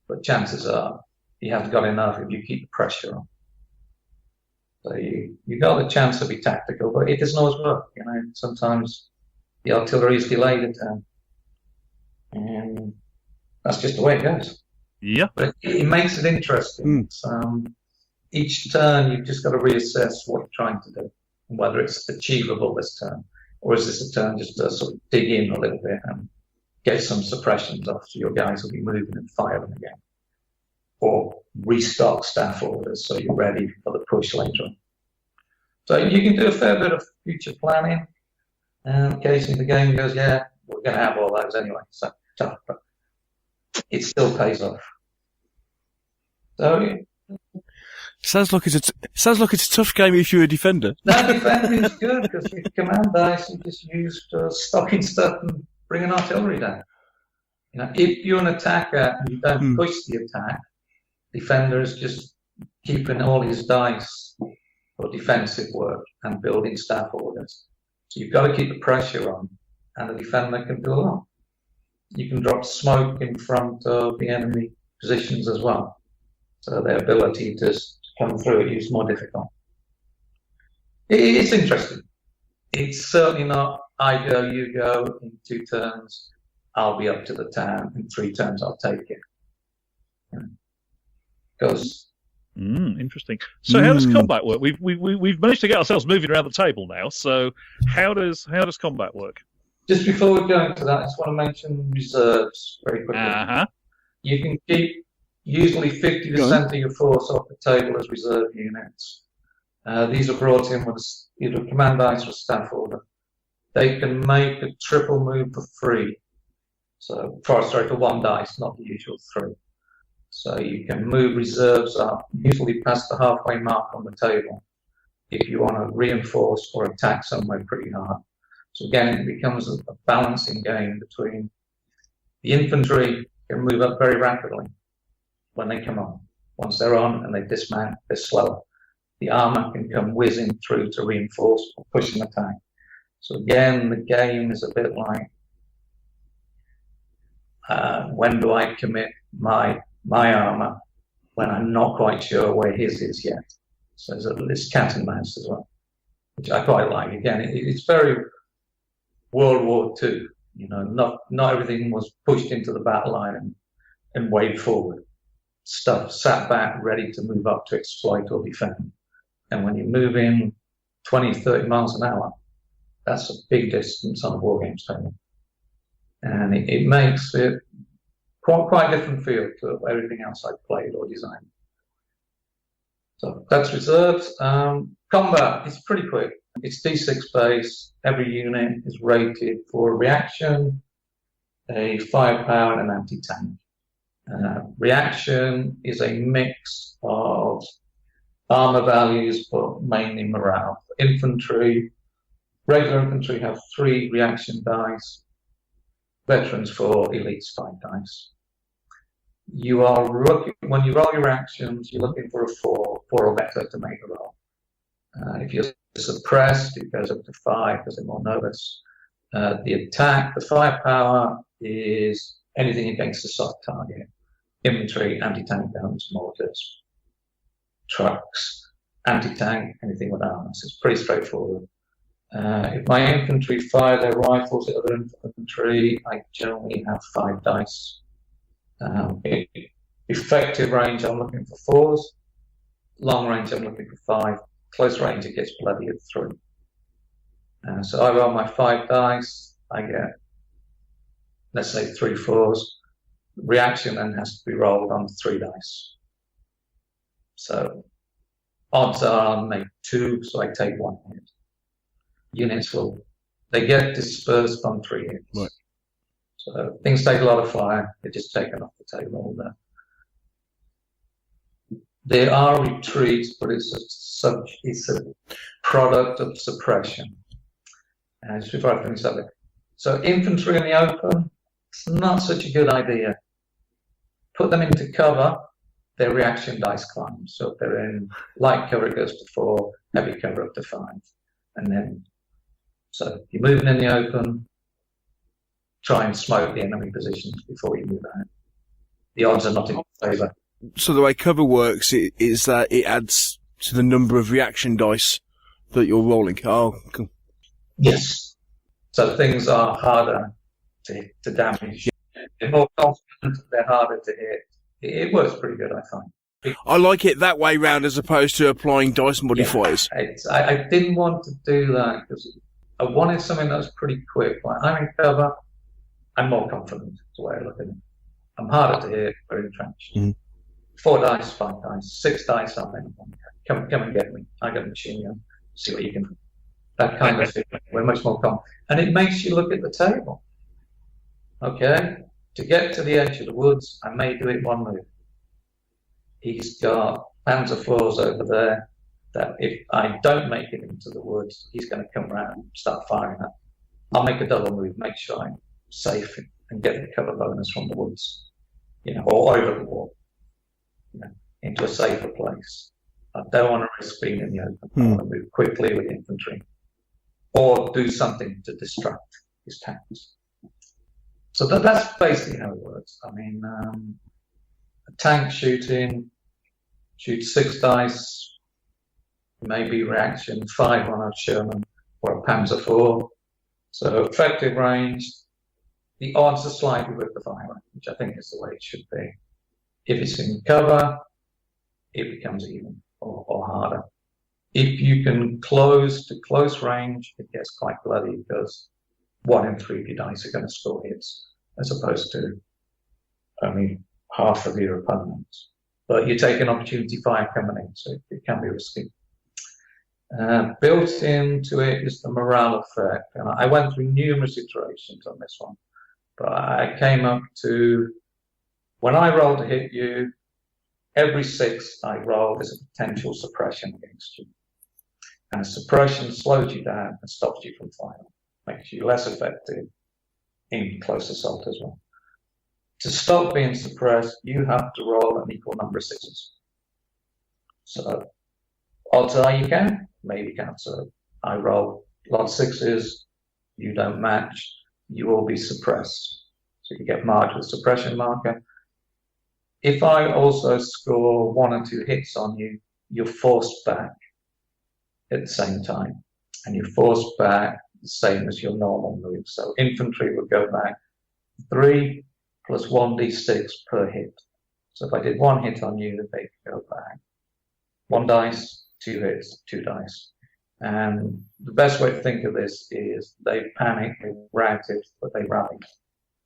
but chances are you haven't got enough if you keep the pressure on. So you got the chance to be tactical, but it doesn't always work. Sometimes the artillery is delayed a turn, and that's just the way it goes.
Yeah,
but it makes it interesting. Each turn you've just got to reassess what you're trying to do, and whether it's achievable this turn, or is this a turn just to sort of dig in a little bit and get some suppressions off, so your guys will be moving and firing again, or restock staff orders so you're ready for the push later on. So you can do a fair bit of future planning, and occasionally the game goes, yeah, we're going to have all those anyway, so tough, but it still pays off. So
Sounds like it's a tough game if you're a defender.
No, defending's good because with command dice you just use stocking stuff and bring an artillery down. You know, if you're an attacker and you don't push the attack, defender is just keeping all his dice for defensive work and building staff orders. So you've got to keep the pressure on, and the defender can do a lot. You can drop smoke in front of the enemy positions as well. So their ability to come through it is more difficult. It's interesting. It's certainly not I go, you go, in 2 turns, I'll be up to the town, in 3 turns I'll take it. Because
interesting. So how does combat work? We've managed to get ourselves moving around the table now. So how does combat work?
just before we go into that, I just want to mention reserves very quickly. You can keep usually 50% of your force off the table as reserve units. These are brought in with either a command dice or staff order. They can make a triple move for free. So, sorry, for 1 dice, not the usual 3. So you can move reserves up, usually past the halfway mark on the table, if you want to reinforce or attack somewhere pretty hard. So again, it becomes a balancing game between the infantry can move up very rapidly when they come on. Once they're on and they dismount, they're slower. The armor can come whizzing through to reinforce or push an attack. So again, the game is a bit like, when do I commit my armor when I'm not quite sure where his is yet? So there's this cat and mouse as well, which I quite like. Again, it's very World War II. You know, not everything was pushed into the battle line and waved forward. Stuff sat back, ready to move up to exploit or defend. And when you're moving 20, 30 miles an hour, that's a big distance on a war games table. And it makes it quite a different feel to everything else I've played or designed. So that's reserves. Combat is pretty quick. It's D6 base. Every unit is rated for a reaction, a firepower, and an anti-tank. Reaction is a mix of armor values, but mainly morale. Infantry, regular infantry have 3 reaction dice. Veterans 4, elites 5 dice. You are when you roll your actions, you're looking for a 4 or better to make a roll. If you're suppressed, it goes up to 5 because they're more nervous. The attack, the firepower is anything against a soft target. Infantry, anti-tank guns, mortars, trucks, anti-tank, anything with armor. So it's pretty straightforward. If my infantry fire their rifles at other infantry, I generally have 5 dice. Effective range, I'm looking for 4s. Long range, I'm looking for 5. Close range, it gets bloody at 3. So I roll my 5 dice. I get, let's say, 3 4s. Reaction then has to be rolled on 3 dice. So odds are I'll make 2, so I take 1 hit. Units they get dispersed on 3 hits. Right. So things take a lot of fire. They're just taken off the table there. There are retreats, but it's a product of suppression. And just before I finish up, so infantry in the open, it's not such a good idea. Put them into cover, their reaction dice climb. So if they're in light cover, it goes to 4, heavy cover up to 5. And then, so if you're moving in the open, try and smoke the enemy positions before you move out. The odds are not in favour.
So the way cover works is that it adds to the number of reaction dice that you're rolling. Oh, cool.
Yes. So things are harder to damage. They're more confident, they're harder to hit. It works pretty good, I find.
I like it that way round as opposed to applying dice modifiers.
Yeah, I didn't want to do that because I wanted something that was pretty quick. Like I'm in cover, I'm more confident. That's the way I look at it. I'm harder to hit, very entrenched. 4 dice, 5 dice, 6 dice, come and get me. I got a machine gun. See what you can do. That kind of thing. We're much more confident. And it makes you look at the table. Okay? To get to the edge of the woods, I may do it 1 move. He's got Panzer IV's over there, that if I don't make it into the woods, he's going to come around and start firing at me. I'll make a double move, make sure I'm safe and get the cover bonus from the woods, or over the wall, into a safer place. I don't want to risk being in the open. I want to move quickly with infantry, or do something to distract his tanks. So that's basically how it works. I mean, a tank shoots 6 dice, maybe reaction 5 on a Sherman or a Panzer IV. So effective range, the odds are slightly with the firearm, which I think is the way it should be. If it's in cover, it becomes even or harder. If you can close to close range, it gets quite bloody because 1 in 3 of your dice are going to score hits, as opposed to only half of your opponents. But you take an opportunity fire coming in, so it can be risky. Built into it is the morale effect, and I went through numerous iterations on this one, but I came up to, when I roll to hit you, every 6 I roll is a potential suppression against you. And a suppression slows you down and stops you from firing, makes you less effective in close assault as well. To stop being suppressed, you have to roll an equal number of 6s. So, odds are you can, maybe you can't. So I roll a lot of 6s, you don't match, you will be suppressed. So you get marked with a suppression marker. If I also score 1 or 2 hits on you, you're forced back at the same time. And you're forced back the same as your normal move. So infantry would go back 3 plus 1d6 per hit. So if I did 1 hit on you, they could go back 1 dice, 2 hits, 2 dice. And the best way to think of this is they panicked, they routed, but they rallied.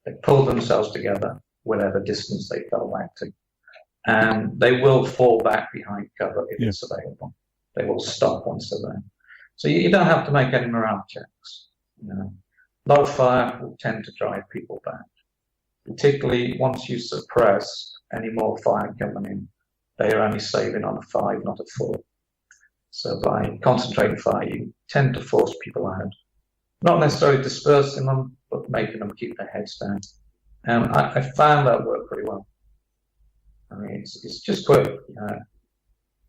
They pulled themselves together, whatever distance they fell back to. And they will fall back behind cover if it's available. They will stop once they're there. So you don't have to make any morale checks. Low fire will tend to drive people back. Particularly once you suppress any more fire coming in, they are only saving on a 5, not a 4. So by concentrating fire, you tend to force people out. Not necessarily dispersing them, but making them keep their heads down. And I found that worked pretty well. I mean, it's just quick.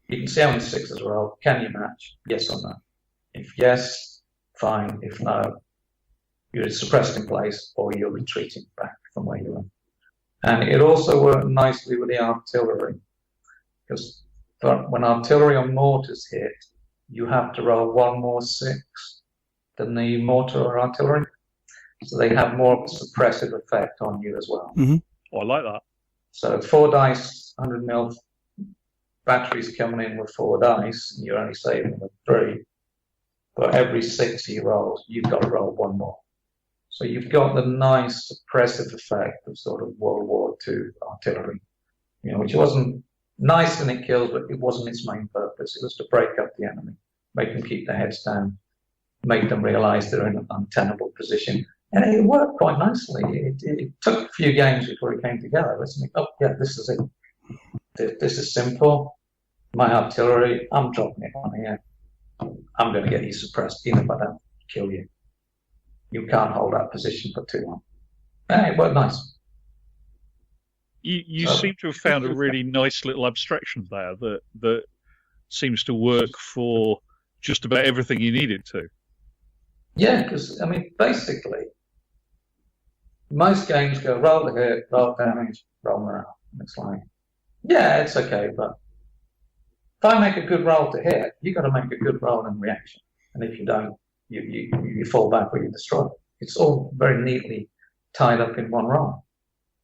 You can see how many 6s roll. Can you match? Yes or no? If yes, fine. If no, you're suppressed in place or you're retreating back from where you are. And it also worked nicely with the artillery, because when artillery or mortars hit, you have to roll 1 more 6 than the mortar or artillery. So they have more of a suppressive effect on you as well.
Mm-hmm. Oh, I like that.
So 4 dice, 100 mil batteries coming in with 4 dice, and you're only saving with 3. But every 6 you roll, you've got to roll 1 more. So you've got the nice suppressive effect of sort of World War II artillery, which wasn't nice in it kills, but it wasn't its main purpose. It was to break up the enemy, make them keep their heads down, make them realize they're in an untenable position. And it worked quite nicely. It took a few games before it came together. This is it. This is simple. My artillery, I'm dropping it on here. I'm going to get you suppressed, even if I don't kill you. You can't hold that position for too long. And it worked nice.
You seem to have found a really nice little abstraction there that seems to work for just about everything you need it to.
Yeah, because, basically, most games go roll the hit, roll damage, roll morale. It's like, yeah, it's okay, but if I make a good roll to hit, you've got to make a good roll in reaction. And if you don't, you fall back or you destroy it. It's all very neatly tied up in one roll.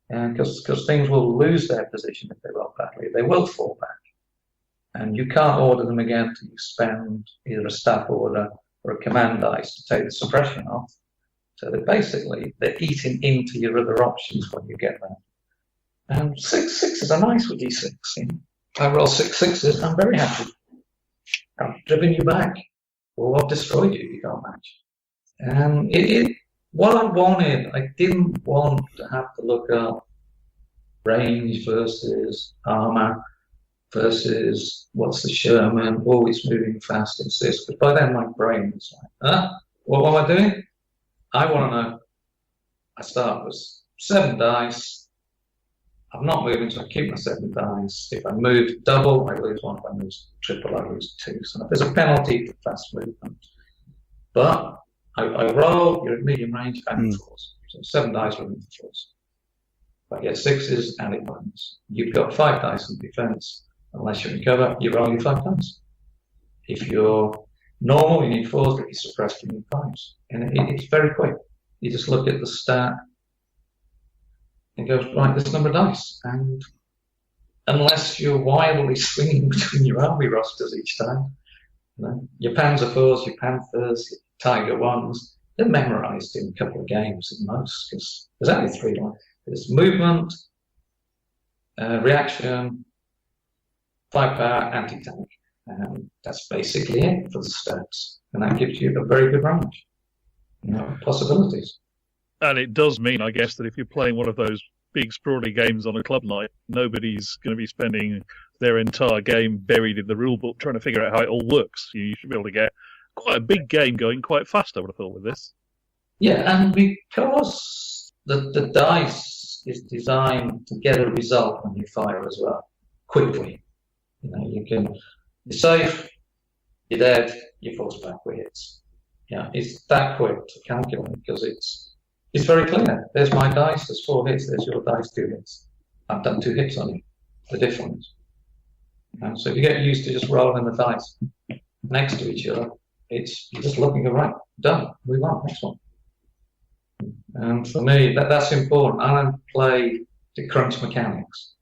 And because things will lose their position if they roll badly, they will fall back. And you can't order them again until you spend either a staff order or a command dice to take the suppression off. So they're eating into your other options when you get there. And 6s are nice with D6. I roll 6 6s, I'm very happy. I've driven you back, or I've destroyed you if you can't match. And what I wanted, I didn't want to have to look up range versus armor versus what's the Sherman, it's moving fast, it's this. But by then my brain is like, what am I doing? I want to know. I start with 7 dice. I'm not moving, so I keep my 7 dice. If I move double, I lose 1. If I move triple, I lose 2. So there's a penalty for fast movement. But I roll, you're at medium range, and it falls. So 7 dice with the falls. If I get 6s, and it wins. You've got 5 dice in defense. Unless you recover, you roll your 5 dice. If you're normal, you need 4s. If you're suppressed, you need 5s. And it's very quick. You just look at the stat and go, right, this number of dice. And unless you're wildly swinging between your army rosters each time, your Panzer IVs, your Panthers, your Tiger 1s, they're memorized in a couple of games at most, because there's only 3 lines. There's movement, reaction, firepower, anti-tank. And that's basically it for the stats. And that gives you a very good range. Possibilities.
And it does mean, I guess, that if you're playing one of those big sprawly games on a club night, nobody's going to be spending their entire game buried in the rule book trying to figure out how it all works. You should be able to get quite a big game going quite fast, I would have thought, with this.
Yeah, and because the dice is designed to get a result when you fire as well, quickly. You're safe, you're dead, you force back with hits. Yeah, it's that quick to calculate because it's very clear. There's my dice, there's 4 hits, there's your dice, 2 hits. I've done 2 hits on you. The difference. So if you get used to just rolling the dice next to each other, you're just looking right, done, move on, next one. And for me, that's important. I don't play to crunch mechanics.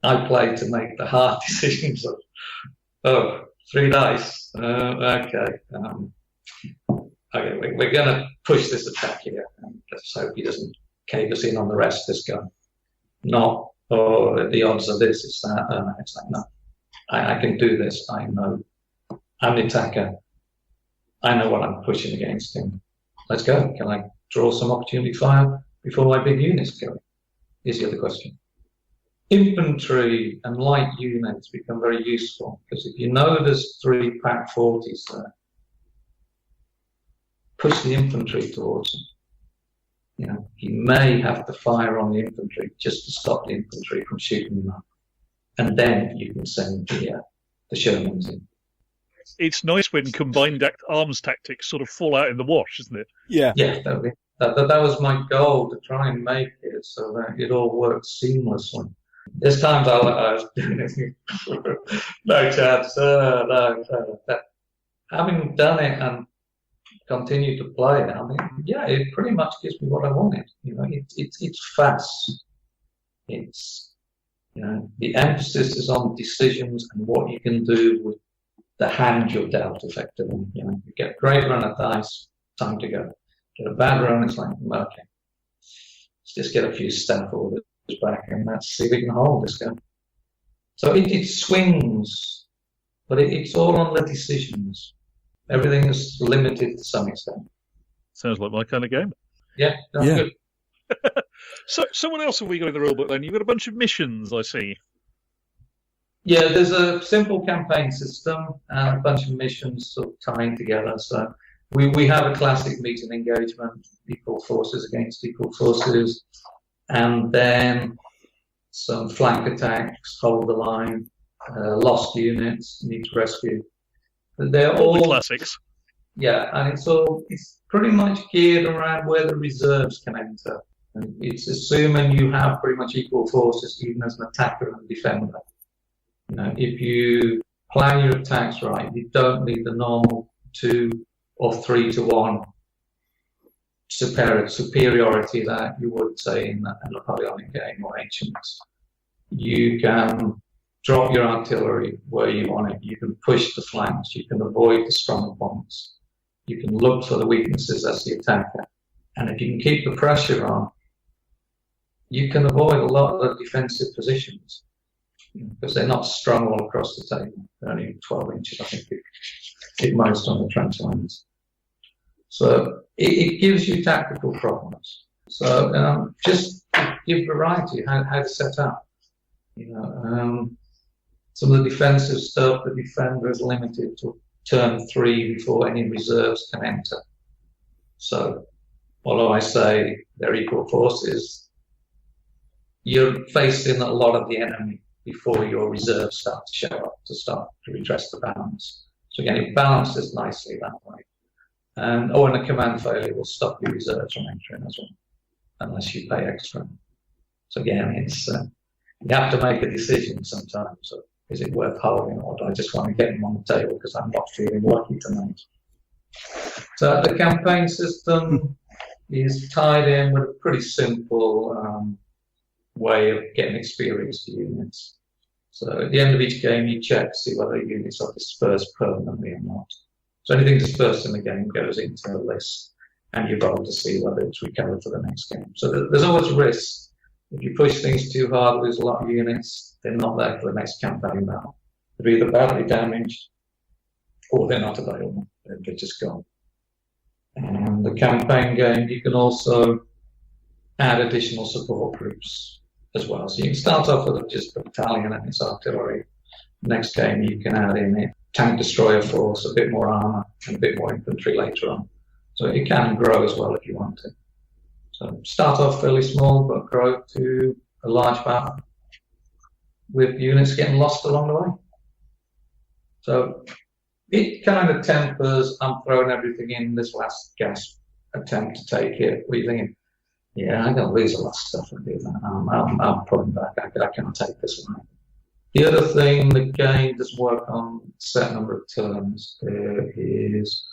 I play to make the hard decisions of, 3 dice, okay. Okay, we're going to push this attack here. And let's hope he doesn't cave us in on the rest, this guy. Not, the odds are this, it's that. It's like, no. I can do this. I know. I'm the attacker. I know what I'm pushing against him. Let's go. Can I draw some opportunity fire before my big units go? Is the other question. Infantry and light units become very useful because if you know there's 3 pack 40s there, push the infantry towards them. You may have to fire on the infantry just to stop the infantry from shooting them up. And then you can send the Shermans in.
It's nice when combined arms tactics sort of fall out in the wash, isn't it?
Yeah.
Yeah, that was my goal, to try and make it so that it all works seamlessly. There's times I was doing it. No chance. No. Having done it and continue to play it, it pretty much gives me what I wanted. It's fast. It's the emphasis is on decisions and what you can do with the hand you're dealt effectively. You get a great run of dice, time to go. Get a bad run, it's like, okay, let's just get a few staff orders back and let's see if we can hold this guy. So it swings, but it's all on the decisions. Everything is limited to some extent.
Sounds like my kind of game.
Yeah, that's good.
So what else have we got in the rulebook then? You've got a bunch of missions, I see.
Yeah, there's a simple campaign system and a bunch of missions sort of tying together. So we have a classic meet and engagement, equal forces against equal forces, and then some flank attacks, hold the line, lost units, need to rescue. They're all
the classics.
Yeah, and it's pretty much geared around where the reserves can enter. And it's assuming you have pretty much equal forces, even as an attacker and defender. If you plan your attacks right, you don't need the normal 2 or 3 to 1 superiority that you would say in a Napoleonic game or Ancients. You can drop your artillery where you want it. You can push the flanks. You can avoid the strong points. You can look for the weaknesses as the attacker. And if you can keep the pressure on, you can avoid a lot of the defensive positions because they're not strung all across the table. They're only 12 inches, I think, at most on the trench lines. So it gives you tactical problems. So just give variety how to set up. Some of the defensive stuff, the defender is limited to turn 3 before any reserves can enter. So, although I say they're equal forces, you're facing a lot of the enemy before your reserves start to show up to redress the balance. So again, it balances nicely that way. And a command failure will stop your reserves from entering as well, unless you pay extra. So again, it's you have to make a decision sometimes. So is it worth holding, or do I just want to get them on the table because I'm not feeling lucky tonight? So the campaign system is tied in with a pretty simple way of getting experience to units. So at the end of each game, you check to see whether units are dispersed permanently or not. So anything dispersed in the game goes into the list, and you roll to see whether it's recovered for the next game. So there's always risk. If you push things too hard, lose a lot of units, they're not there for the next campaign battle. They're either badly damaged or they're not available. They're just gone. And the campaign game, you can also add additional support groups as well. So you can start off with just a battalion and its artillery. Next game, you can add in a tank destroyer force, a bit more armor, and a bit more infantry later on. So it can grow as well if you want to. So start off fairly small, but grow to a large battle with units getting lost along the way. So it kind of tempers, I'm throwing everything in this last gasp attempt to take it. What are you thinking? Yeah, I'm going to lose a lot of stuff and do that. I'm pulling back. I can't take this one. The other thing, the game does work on a set number of turns. There is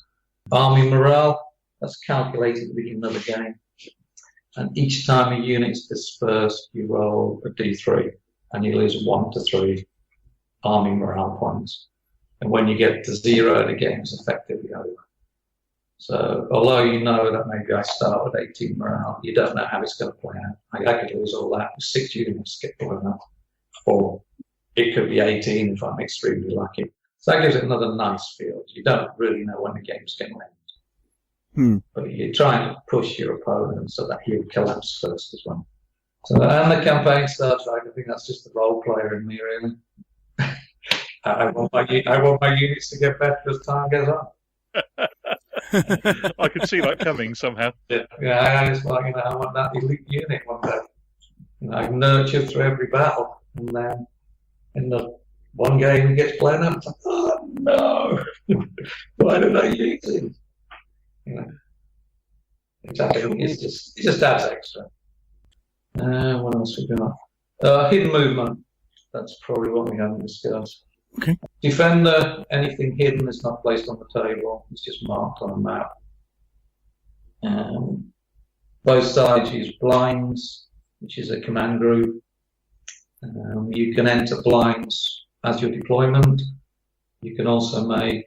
army morale. That's calculated at the beginning of the game. And each time a unit is dispersed, you roll a d3 and you lose 1 to 3 army morale points. And when you get to 0, the game is effectively over. So although you know that maybe I start with 18 morale, you don't know how it's going to play out. I could lose all that with 6 units get blown up. Or it could be 18 if I'm extremely lucky. So that gives it another nice feel. You don't really know when the game's going to end. But you're trying to push your opponent so that he'll collapse first as well. So, and the campaign starts, I think that's just the role player in me, really. I want my units to get better as time goes on.
I could see that coming somehow.
Yeah, I just like, I want that elite unit one day. I nurture through every battle, and then in the one game he gets blown up. It's like, oh no, why did I use it? Exactly. It just adds extra. What else we got? Hidden movement. That's probably what we haven't discussed.
Okay.
Defender, anything hidden is not placed on the table. It's just marked on a map. Both sides use blinds, which is a command group. You can enter blinds as your deployment. You can also make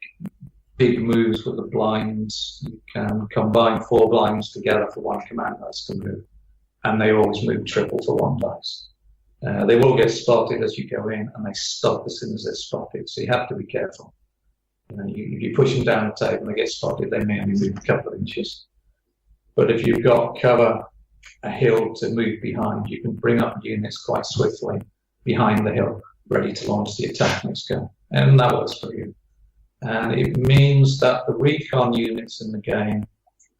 big moves with the blinds. You can combine 4 blinds together for 1 command dice to move. And they always move triple for 1 dice. They will get spotted as you go in, and they stop as soon as they're spotted. So you have to be careful. If you push them down the table and they get spotted, they may only move a couple of inches. But if you've got cover, a hill to move behind, you can bring up units quite swiftly behind the hill, ready to launch the attack next go. And that works for you. And it means that the recon units in the game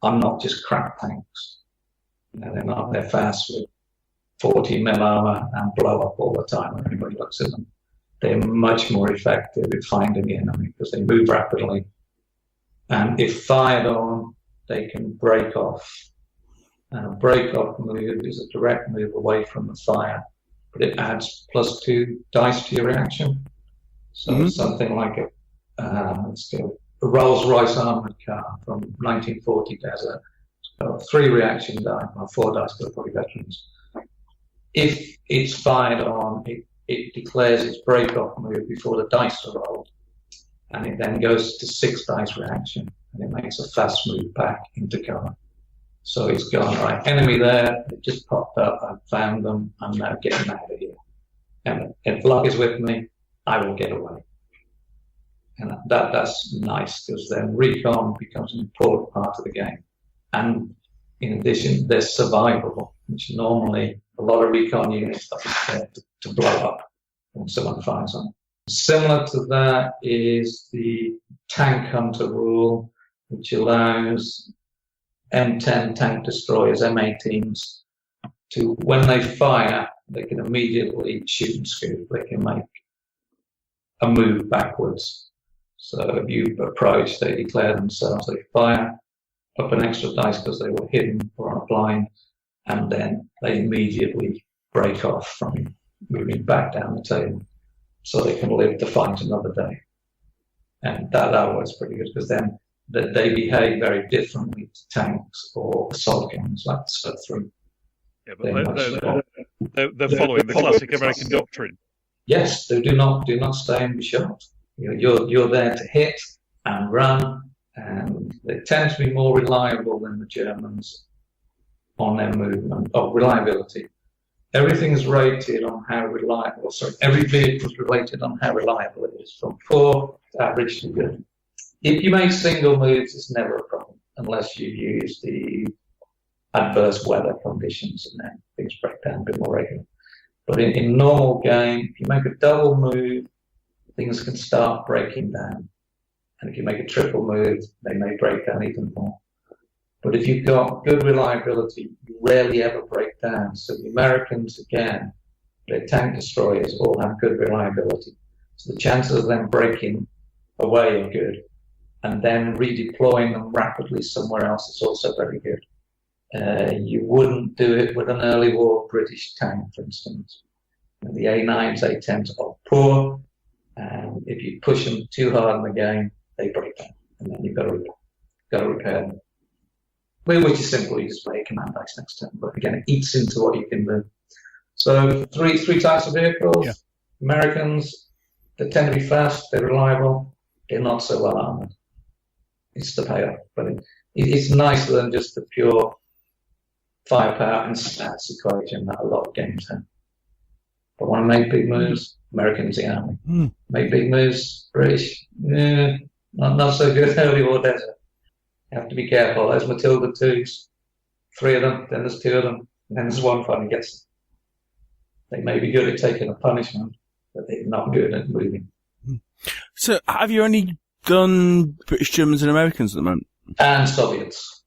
are not just crap tanks. They're fast with 40 mil armor and blow up all the time when anybody looks at them. They're much more effective at finding the enemy because they move rapidly. And if fired on, they can break off. And a break-off move is a direct move away from the fire, but it adds +2 dice to your reaction. So something like a Rolls-Royce armored car from 1940 Desert. 3 reaction die, or 4 dice for probably veterans. If it's fired on, it declares its break-off move before the dice are rolled, and it then goes to 6 dice reaction, and it makes a fast move back into cover. So it's gone, right, enemy there, it just popped up, I found them, I'm now getting out of here. And if luck is with me, I will get away. And that's nice, because then recon becomes an important part of the game. And in addition, they're survivable, which normally a lot of recon units are prepared to blow up when someone fires on them. Similar to that is the tank hunter rule, which allows M10 tank destroyers, M18s, to, when they fire, they can immediately shoot and scoop. They can make a move backwards. So if you approach, they declare themselves, they fire up an extra dice because they were hidden or on a blind, and then they immediately break off from moving back down the table so they can live to fight another day. And that works pretty good, because then they behave very differently to tanks or assault guns like the Spud 3.
Yeah, but they're following the classic American doctrine.
Yes, they do not stay and be shot. You're there to hit and run, and they tend to be more reliable than the Germans on their movement, reliability. Everything is rated on how reliable, every vehicle is rated on how reliable it is, from poor to average to good. If you make single moves, it's never a problem, unless you use the adverse weather conditions, and then things break down a bit more regularly. But in normal game, if you make a double move, things can start breaking down. And if you make a triple move, they may break down even more. But if you've got good reliability, you rarely ever break down. So the Americans, again, their tank destroyers all have good reliability. So the chances of them breaking away are good. And then redeploying them rapidly somewhere else is also very good. You wouldn't do it with an early war British tank, for instance. The A9s, A10s are poor, and if you push them too hard in the game, they break down, and then you've got to repair them. Which is simple, you just play a command dice next turn, but again, it eats into what you can do. So three types of vehicles.
Yeah.
Americans, they tend to be fast, they're reliable, they're not so well armored. It's the payoff, but it's nicer than just the pure firepower and stats equation that a lot of games have. But want to make big moves, Americans, the army. Make big moves, British, not so good early war desert. You have to be careful. There's Matilda 2s, 3 of them, then there's 2 of them, and then there's one finally gets them. They may be good at taking a punishment, but they're not good at moving.
So, have you only done British, Germans, and Americans at the moment?
And Soviets.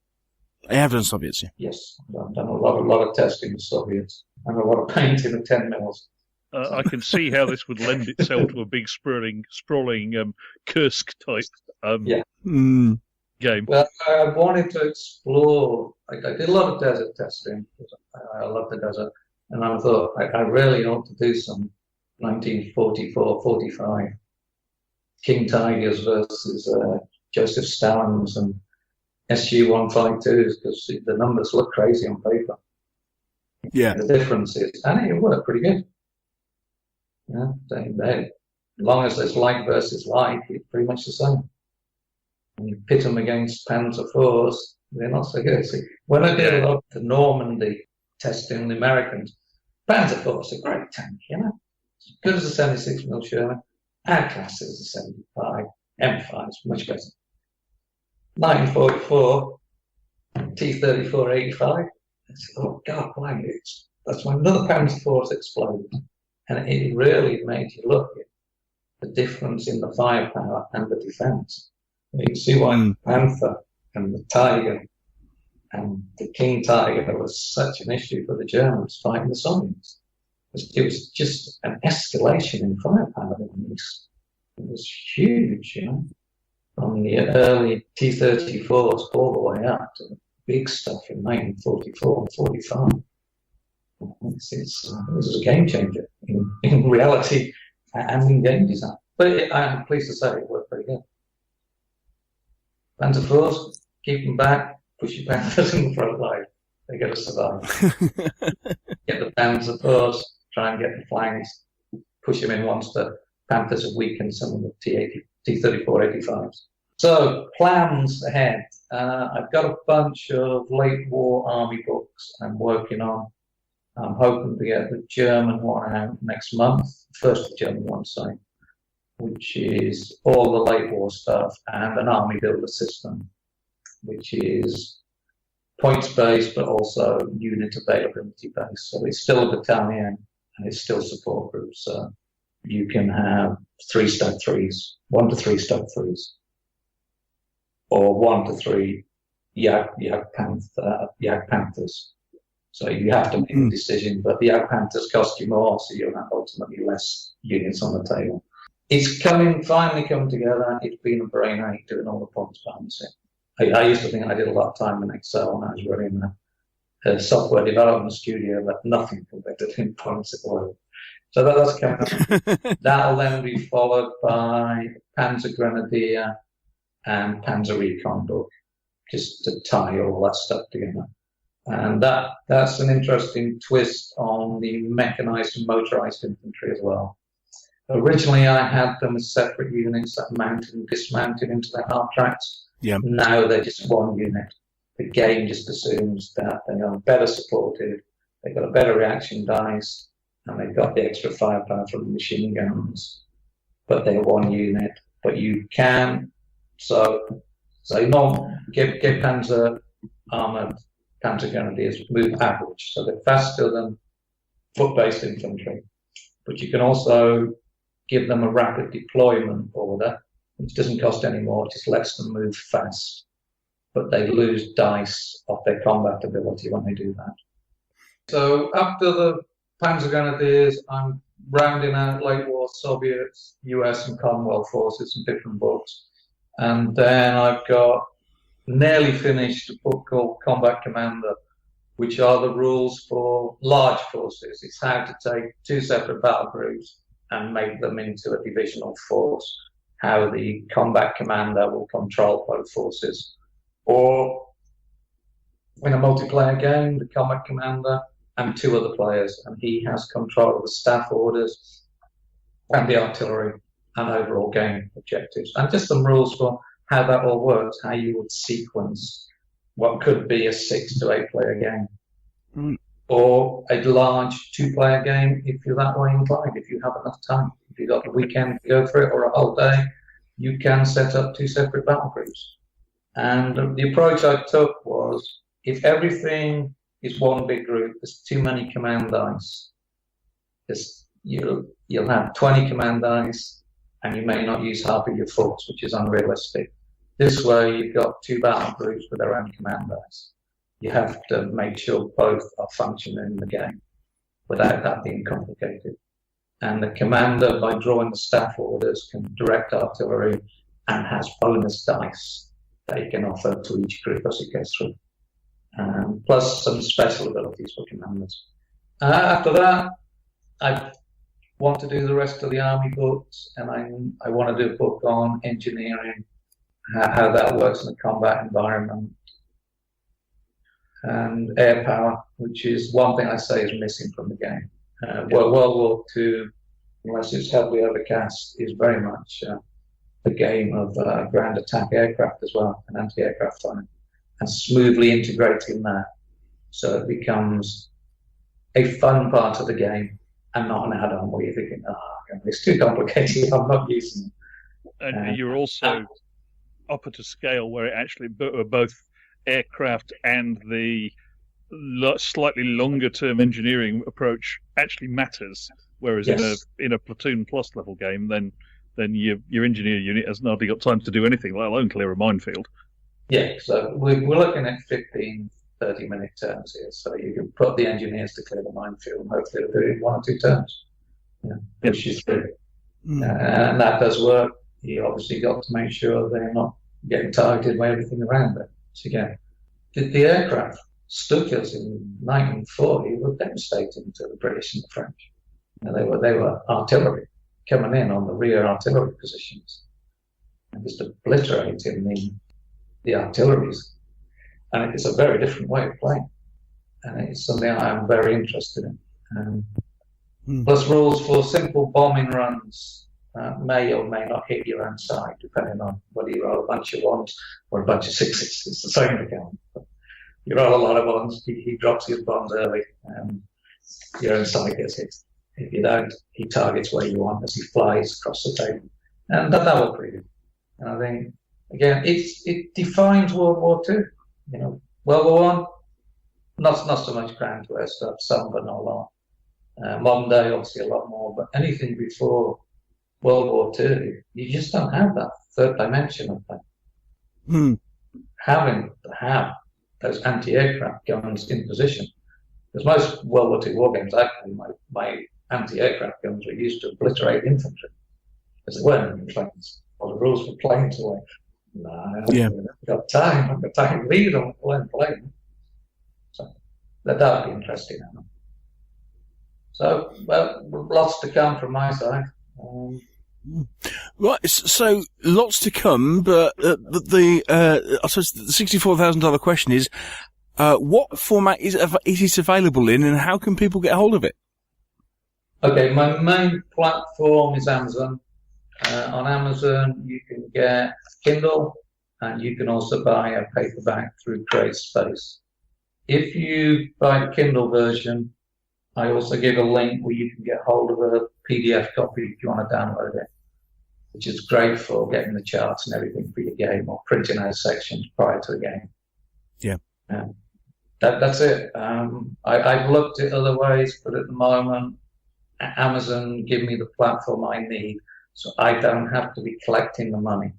I have done Soviets, yeah.
Yes, I've done a lot of testing with Soviets and a lot of painting of 10 mils.
I can see how this would lend itself to a big sprawling Kursk type game.
Well, I wanted to explore. I did a lot of desert testing. I love the desert, and I thought I really ought to do some 1944-45 King Tigers versus Joseph Stalins and SU-152s, because the numbers look crazy on paper.
Yeah,
the difference is, and it worked pretty good. Yeah, as long as there's like versus like, it's pretty much the same. When you pit them against Panzer IVs, they're not so good. See, when I did a lot of the Normandy testing the Americans, Panzer IV is a great tank, as good as a 76 mm Sherman. Our class is a 75. M5 is much better. 1944, T-34-85. I said, oh God, why? That's when another Panzer IV exploded. And it really made you look at the difference in the firepower and the defense. You can see why Panther and the Tiger and the King Tiger was such an issue for the Germans fighting the Soviets. It was just an escalation in firepower in the East. It was huge, from the early T-34s all the way up to the big stuff in 1944 and 45. This was a game changer in reality and in game design. But I'm pleased to say it worked pretty good. Panzer IVs, keep them back, push your Panthers in the front line. They got to survive. Get the Panzer IVs, try and get the flanks, push them in once the Panthers have weakened some of the T-34-85s. So, plans ahead. I've got a bunch of late war army books I'm working on. I'm hoping to get the German one out next month, first German one, which is all the late war stuff and an army builder system, which is points based but also unit availability based. So it's still a battalion and it's still support groups. So you can have 3 stack 3s, 1 to 3 stack 3s, or 1 to 3 Yak Panthers. So you have to make a decision, but the Yak Panthers cost you more, so you'll have ultimately less units on the table. It's finally come together. It's been a brain ache doing all the points balancing. I used to think I did a lot of time in Excel when I was running a software development studio, but nothing compared to doing points at work. So that's coming up. That'll then be followed by Panzer Grenadier and Panzer Recon book, just to tie all that stuff together. And that's an interesting twist on the mechanized and motorized infantry as well. Originally, I had them as separate units that mounted and dismounted into their half tracks.
Yeah.
Now they're just one unit. The game just assumes that they are better supported, they've got a better reaction dice, and they've got the extra firepower from the machine guns. But they're one unit. But you can, so give Panzer armored Panzer Grenadiers move average, so they're faster than foot-based infantry. But you can also give them a rapid deployment order, which doesn't cost any more, it just lets them move fast. But they lose dice off their combat ability when they do that. So after the Panzer Grenadiers, I'm rounding out late war Soviets, US and Commonwealth forces in different books. And then I've got nearly finished a book called Combat Commander, which are the rules for large forces. It's how to take 2 separate battle groups and make them into a divisional force, how the combat commander will control both forces. Or in a multiplayer game, the combat commander and 2 other players, and he has control of the staff orders and the artillery and overall game objectives. And just some rules for how that all works, how you would sequence what could be a 6 to 8 player game. Or a large 2-player game if you're that way inclined, if you have enough time. If you've got the weekend to go for it or a whole day, you can set up 2 separate battle groups. And the approach I took was, if everything is one big group, there's too many command dice. You'll have 20 command dice, and you may not use half of your force, which is unrealistic. This way, you've got 2 battle groups with their own command dice. You have to make sure both are functioning in the game without that being complicated. And the commander, by drawing the staff orders, can direct artillery and has bonus dice that he can offer to each group as it goes through. Plus some special abilities for commanders. After that, I want to do the rest of the army books, and I want to do a book on engineering, how that works in a combat environment, and air power, which is one thing I say is missing from the game. World War II, unless it's heavily overcast, is very much a game of ground attack aircraft as well, and anti-aircraft fire, and smoothly integrating that so it becomes a fun part of the game and not an add-on where you're thinking, it's too complicated, I'm not using it.
And you're also up at a scale where it actually both aircraft and the slightly longer term engineering approach actually matters, whereas
yes.
in a platoon plus level game, then your engineer unit hasn't hardly got time to do anything, let alone clear a minefield.
Yeah, so we're looking at 15, 30-minute turns here, so you can put the engineers to clear the minefield, and hopefully they'll do it in 1 or 2 turns. Push you through. And that does work. You obviously got to make sure they're not getting targeted by everything around them. So again, the aircraft Stukas in 1940 were devastating to the British and the French. They were artillery coming in on the rear artillery positions and just obliterating the artilleries. And it's a very different way of playing. And it's something I'm very interested in. Plus rules for simple bombing runs may or may not hit your own side, depending on whether you roll a bunch of 1s or a bunch of 6s. It's the same again. You roll a lot of 1s, he drops his bombs early, and your own side gets hit. If you don't, he targets where you want as he flies across the table. And that was pretty good. And I think, again, it defines World War II. World War I, not so much ground to air stuff, some but not a lot. Modern day, obviously, a lot more. But anything before World War II, you just don't have that third dimension of that. Having to have those anti-aircraft guns in position. Because most World War II war games, actually, my anti-aircraft guns were used to obliterate infantry. Because they weren't in planes. Or the rules for planes were like, I've got time to read on plane. So that would be interesting. So, well, lots to come from my side.
Right, so lots to come, but I suppose the $64,000 question is, what format is it available in, and how can people get hold of it?
Okay, my main platform is Amazon. On Amazon, you can get Kindle, and you can also buy a paperback through CreateSpace. If you buy the Kindle version, I also give a link where you can get hold of a PDF copy if you want to download it, which is great for getting the charts and everything for your game, or printing out sections prior to the game.
Yeah.
That's it. I've looked at other ways, but at the moment, Amazon give me the platform I need, so I don't have to be collecting the money.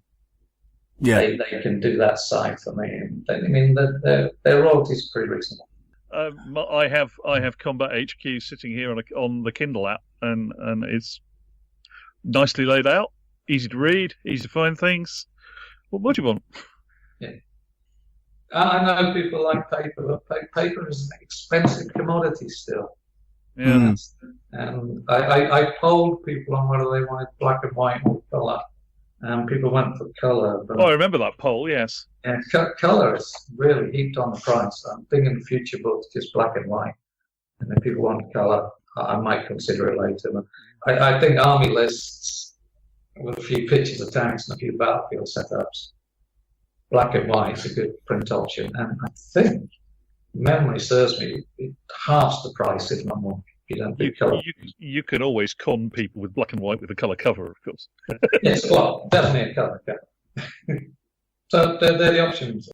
Yeah.
They can do that side for me. I mean, their royalties are pretty reasonable.
I have Combat HQ sitting here on the Kindle app, and it's nicely laid out, easy to read, easy to find things. What more do you want?
Yeah. I know people like paper, but paper is an expensive commodity still.
Yeah.
And I polled people on whether they wanted black and white or colour, and people went for colour. But
I remember that poll, yes.
Yeah, colour is really heaped on the price. I'm thinking the future books just black and white, and if people want colour, I might consider it later. But I think army lists with a few pictures of tanks and a few battlefield setups, black and white is a good print option, and I think memory serves me, it halves the price, if not more. If you don't do colour.
You can always con people with black and white with a colour cover, of course.
Yes, well, definitely a colour cover. So they're the options.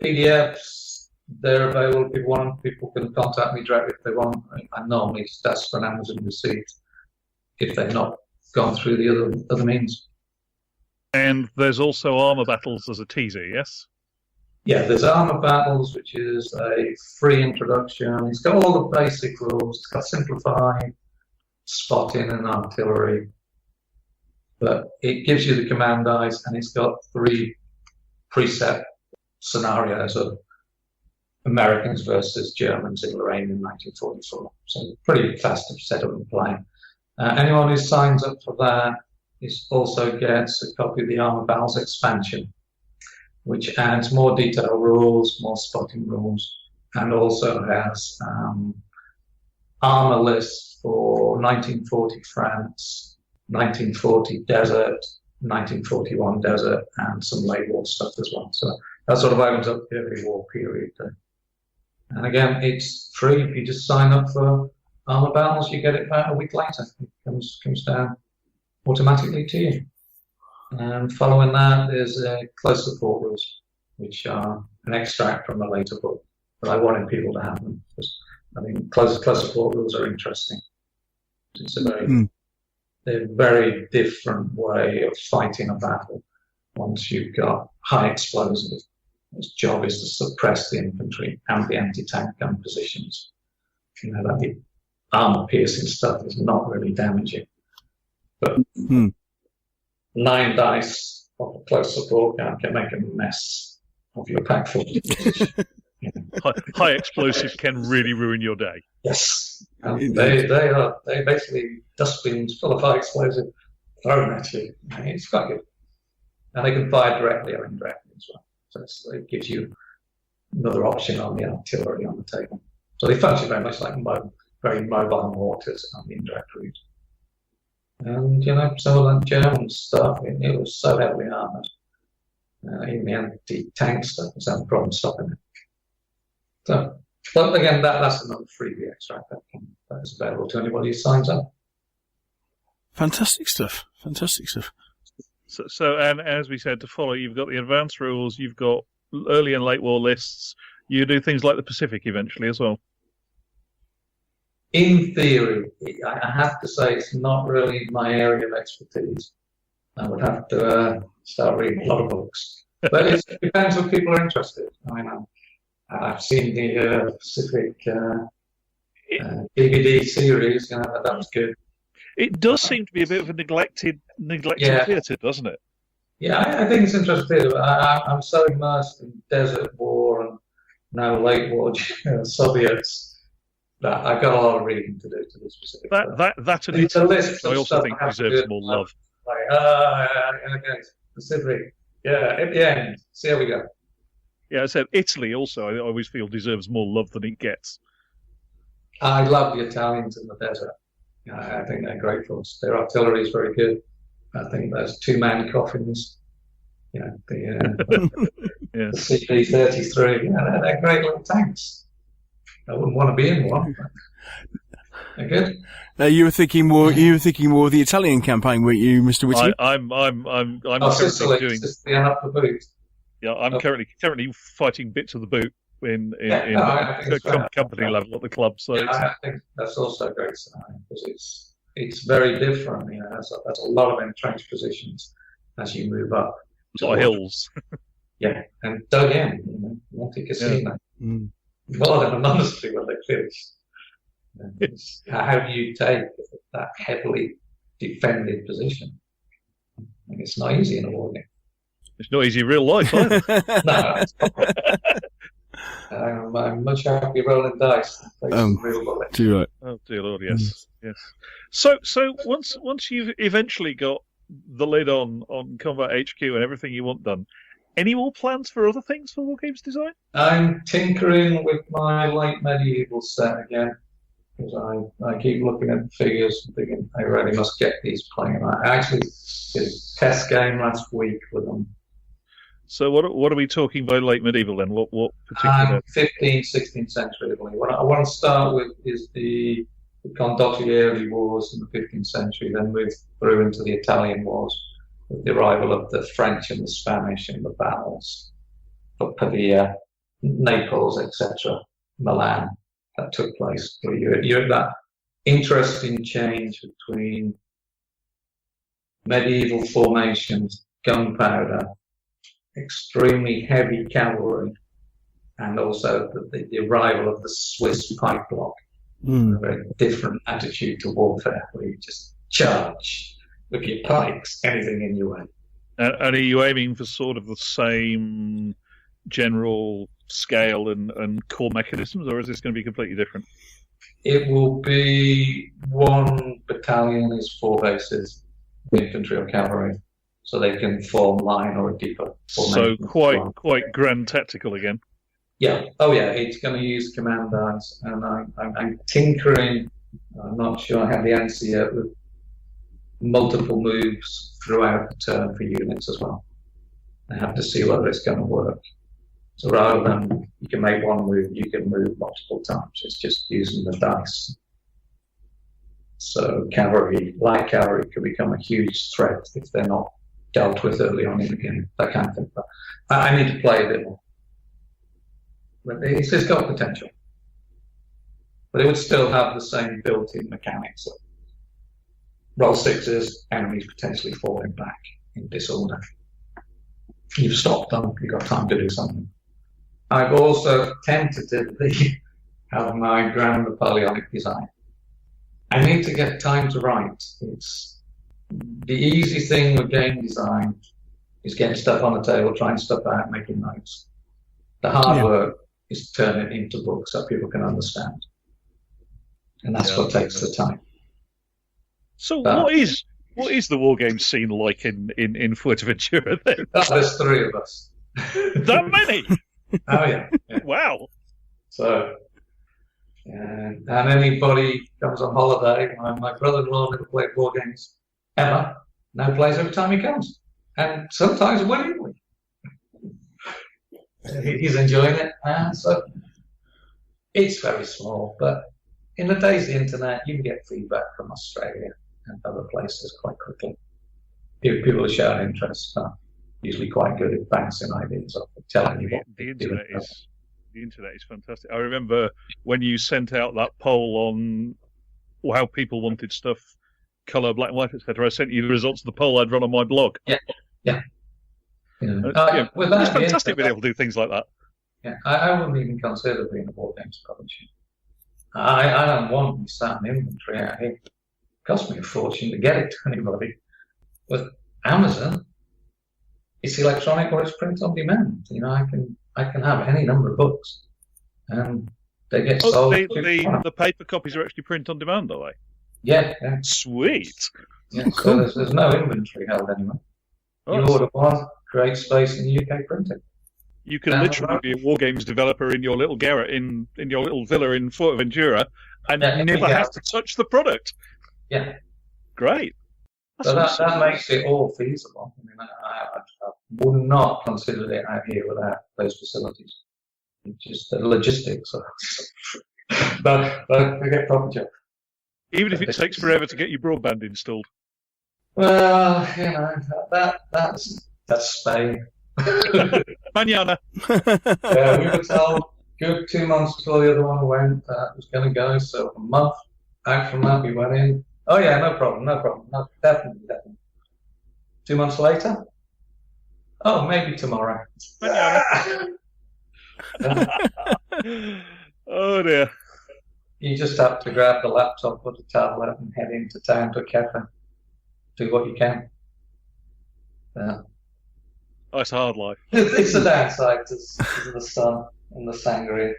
PDFs, they're available if you want. People can contact me directly if they want. I normally that's for an Amazon receipt if they've not gone through the other means.
And there's also Armour Battles as a teaser, yes?
Yeah, there's Armour Battles, which is a free introduction. It's got all the basic rules. It's got simplified spotting and artillery. But it gives you the command dice, and it's got 3 preset scenarios of Americans versus Germans in Lorraine in 1944. So pretty fast to set up and play. Anyone who signs up for that also gets a copy of the Armour Battles expansion, which adds more detailed rules, more spotting rules, and also has armour lists for 1940 France, 1940 desert, 1941 desert, and some late war stuff as well. So that sort of opens up every war period. And again, it's free. If you just sign up for Armour Battles, you get it about a week later. It comes down automatically to you. And following that, there's close support rules, which are an extract from a later book. But I wanted people to have them because I think close support rules are interesting. It's a very different way of fighting a battle. Once you've got high explosive, its job is to suppress the infantry and the anti-tank gun positions. You know, that the armor-piercing stuff is not really damaging. But 9 dice of a close support gun can make a mess of your pack force.
High explosive can really ruin your day.
Yes. And they're basically dustbins full of high explosive thrown at you. It's quite good. And they can fire directly or indirectly as well. So it gives you another option on the artillery on the table. So they function very much like very mobile mortars on the indirect route. And, you know, some of that German stuff, it was so heavily armoured. Even the anti-tank stuff was having a problem stopping it. So, but again, that's another freebie extract that is available to anybody who signs up.
Fantastic stuff. Fantastic stuff.
So, and as we said, to follow, you've got the advanced rules, you've got early and late war lists. You do things like the Pacific eventually as well.
In theory, I have to say it's not really my area of expertise. I would have to start reading a lot of books. But it depends if people are interested. I mean, I've seen the Pacific DVD series, that was good.
It does seem to be a bit of a neglected theatre, doesn't it?
Yeah, I think it's interesting too. I'm so immersed in Desert War and now Late War Soviets that I've got a lot of reading to do to this specific.
That and Italy, I also think deserves more love.
Okay, Pacific. Yeah, at the end. See how we go.
Yeah, I said Italy also, I always feel deserves more love than it gets.
I love the Italians in the desert. I think they're great for us. Their artillery is very good. I think those two-man coffins, the CP-33, they're great little tanks. I wouldn't want to be in one. They're good.
You were thinking more of the Italian campaign, weren't you, Mr. Whitaker?
I'm
Sicily,
doing.
Sicily and up the boot.
Yeah, I'm currently fighting bits of the boot in company level at the club. So
I think that's also a great sign because it's very different. That's a lot of entrenched positions as you move up.
A lot of hills.
Yeah, and dug in. Monte Cassino. Yeah. More than honestly when they finish. How do you take that heavily defended position? And it's not easy in a war game.
It's not easy in real life either.
No, it's not. I'm much happier rolling dice than real bullets.
Too right.
Oh dear Lord, yes, yes. So once you've eventually got the lid on Combat HQ and everything you want done, any more plans for other things for War Games design?
I'm tinkering with my late medieval set again. Because I keep looking at the figures and thinking I really must get these playing. I actually did a test game last week with them.
So what are we talking by late medieval then? What particular?
15th, 16th century Italy. What I want to start with is the Condottieri Wars in the 15th century, then move through into the Italian Wars with the arrival of the French and the Spanish and the battles of Pavia, Naples, etc., Milan. That took place. So you have that interesting change between medieval formations, gunpowder, extremely heavy cavalry, and also the arrival of the Swiss pike block. A very different attitude to warfare, where you just charge with your pikes, anything in your way.
And are you aiming for sort of the same general scale and core mechanisms, or is this going to be completely different?
It will be one battalion is 4 bases, infantry or cavalry, so they can form line or a deeper formation.
So quite grand tactical again.
Yeah. Oh yeah. It's going to use command dice, and I'm tinkering. I'm not sure I have the answer yet with multiple moves throughout the turn for units as well. I have to see whether it's going to work. So rather than you can make one move, you can move multiple times. It's just using the dice. So light cavalry can become a huge threat if they're not dealt with early on in the game. That kind of thing. But I need to play a bit more. But it's got potential. But it would still have the same built-in mechanics of roll 6s, enemies potentially falling back in disorder. You've stopped them, you've got time to do something. I've also tentatively have my Grand Napoleonic design. I need to get time to write. It's the easy thing with game design is getting stuff on the table, trying stuff out, making notes. The hard work is to turn it into books so people can understand. And that's what takes the time.
So what is the war game scene like in Fuerteventura then?
There's 3 of us.
That many?
Oh yeah.
Wow.
So, and anybody comes on holiday, my brother-in-law never played war games ever. Now plays every time he comes, and sometimes willingly. He's enjoying it, so it's very small. But in the days of the internet, you can get feedback from Australia and other places quite quickly. People are showing interest. Usually quite good at bouncing ideas off and telling you what
the internet is. The internet is fantastic. I remember when you sent out that poll how people wanted stuff, colour, black and white, etc. I sent you the results of the poll I'd run on my blog.
Yeah.
It's
Without
fantastic being able to do things like that.
Yeah, I wouldn't even consider being a war games publisher. I don't want to start an inventory out here. It cost me a fortune to get it to anybody. With Amazon, it's electronic or it's print on demand. I can have any number of books, and they get sold.
The paper copies are actually print on demand, are they?
Yeah.
Sweet.
Yeah, so there's no inventory held anymore. You order one, create space in the UK printing.
You can literally be a war games developer in your little garret, in your little villa in Fuerteventura, and never have to touch the product.
Yeah.
Great.
So that makes it all feasible. I would not consider it out here without those facilities. It's just the logistics. But forget proper job.
Even if it takes forever to get your broadband installed.
Well, that's Spain.
Mañana.
Yeah, we were told good 2 months before the other one went that it was going to go. So a month out from that, we went in. Oh yeah, no problem. No, definitely. 2 months later. Oh, maybe tomorrow.
Oh dear.
You just have to grab the laptop or the tablet and head into town to a cafe. Do what you can.
Oh, it's a hard life.
It's the downside to the sun and the sangria.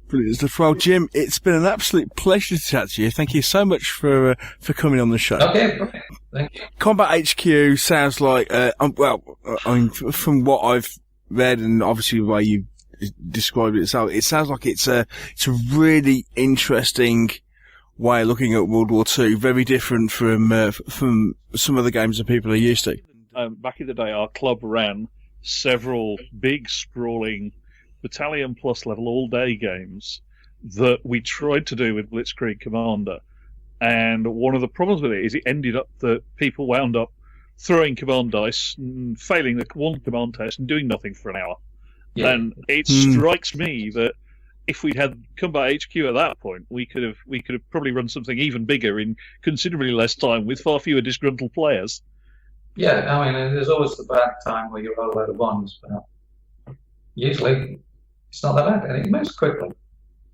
Brilliant stuff. Well, Jim, it's been an absolute pleasure to chat to you. Thank you so much for coming on the show.
Okay, brilliant. Thank you.
Combat HQ sounds like, from what I've read and obviously the way you described it, so it sounds like it's a really interesting way of looking at World War II. Very different from some of the games that people are used to.
Back in the day, our club ran several big, sprawling battalion plus level all-day games that we tried to do with Blitzkrieg Commander. And one of the problems with it is it ended up that people wound up throwing command dice, and failing the one command test, and doing nothing for an hour. Yeah. And it strikes me that if we'd had Combat HQ at that point, we could have probably run something even bigger in considerably less time with far fewer disgruntled players.
Yeah, I mean, there's always the bad time where you roll a load of ones, but usually it's not that bad, and it moves quickly.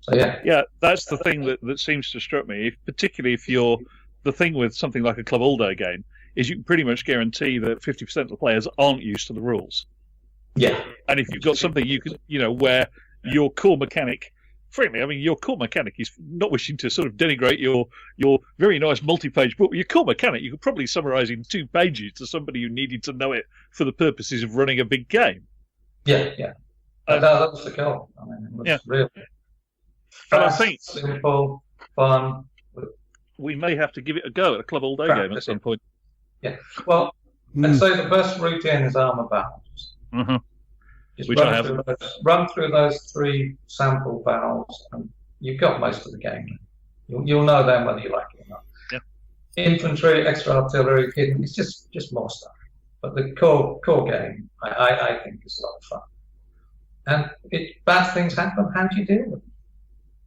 So yeah,
that's the thing that seems to struck me. Particularly if you're the thing with something like a club all-day game is you can pretty much guarantee that 50% of the players aren't used to the rules.
Yeah,
and if you've got something you can, where your core mechanic, frankly, I mean, your core mechanic is not wishing to sort of denigrate your very nice multi-page book. Your core mechanic you could probably summarise in 2 pages to somebody who needed to know it for the purposes of running a big game.
Yeah. That was the goal. I mean, it was real.
And I think
simple, fun.
We may have to give it a go at a club all-day game at some point.
Yeah. Well, I'd say the best route in is armour battles.
Mm-hmm.
Just run through those 3 sample battles, and you've got most of the game. You'll know then whether you like it or not.
Yeah.
Infantry, extra artillery, hidden. It's just more stuff. But the core game, I think, is a lot of fun. And bad things happen. How do you deal with them?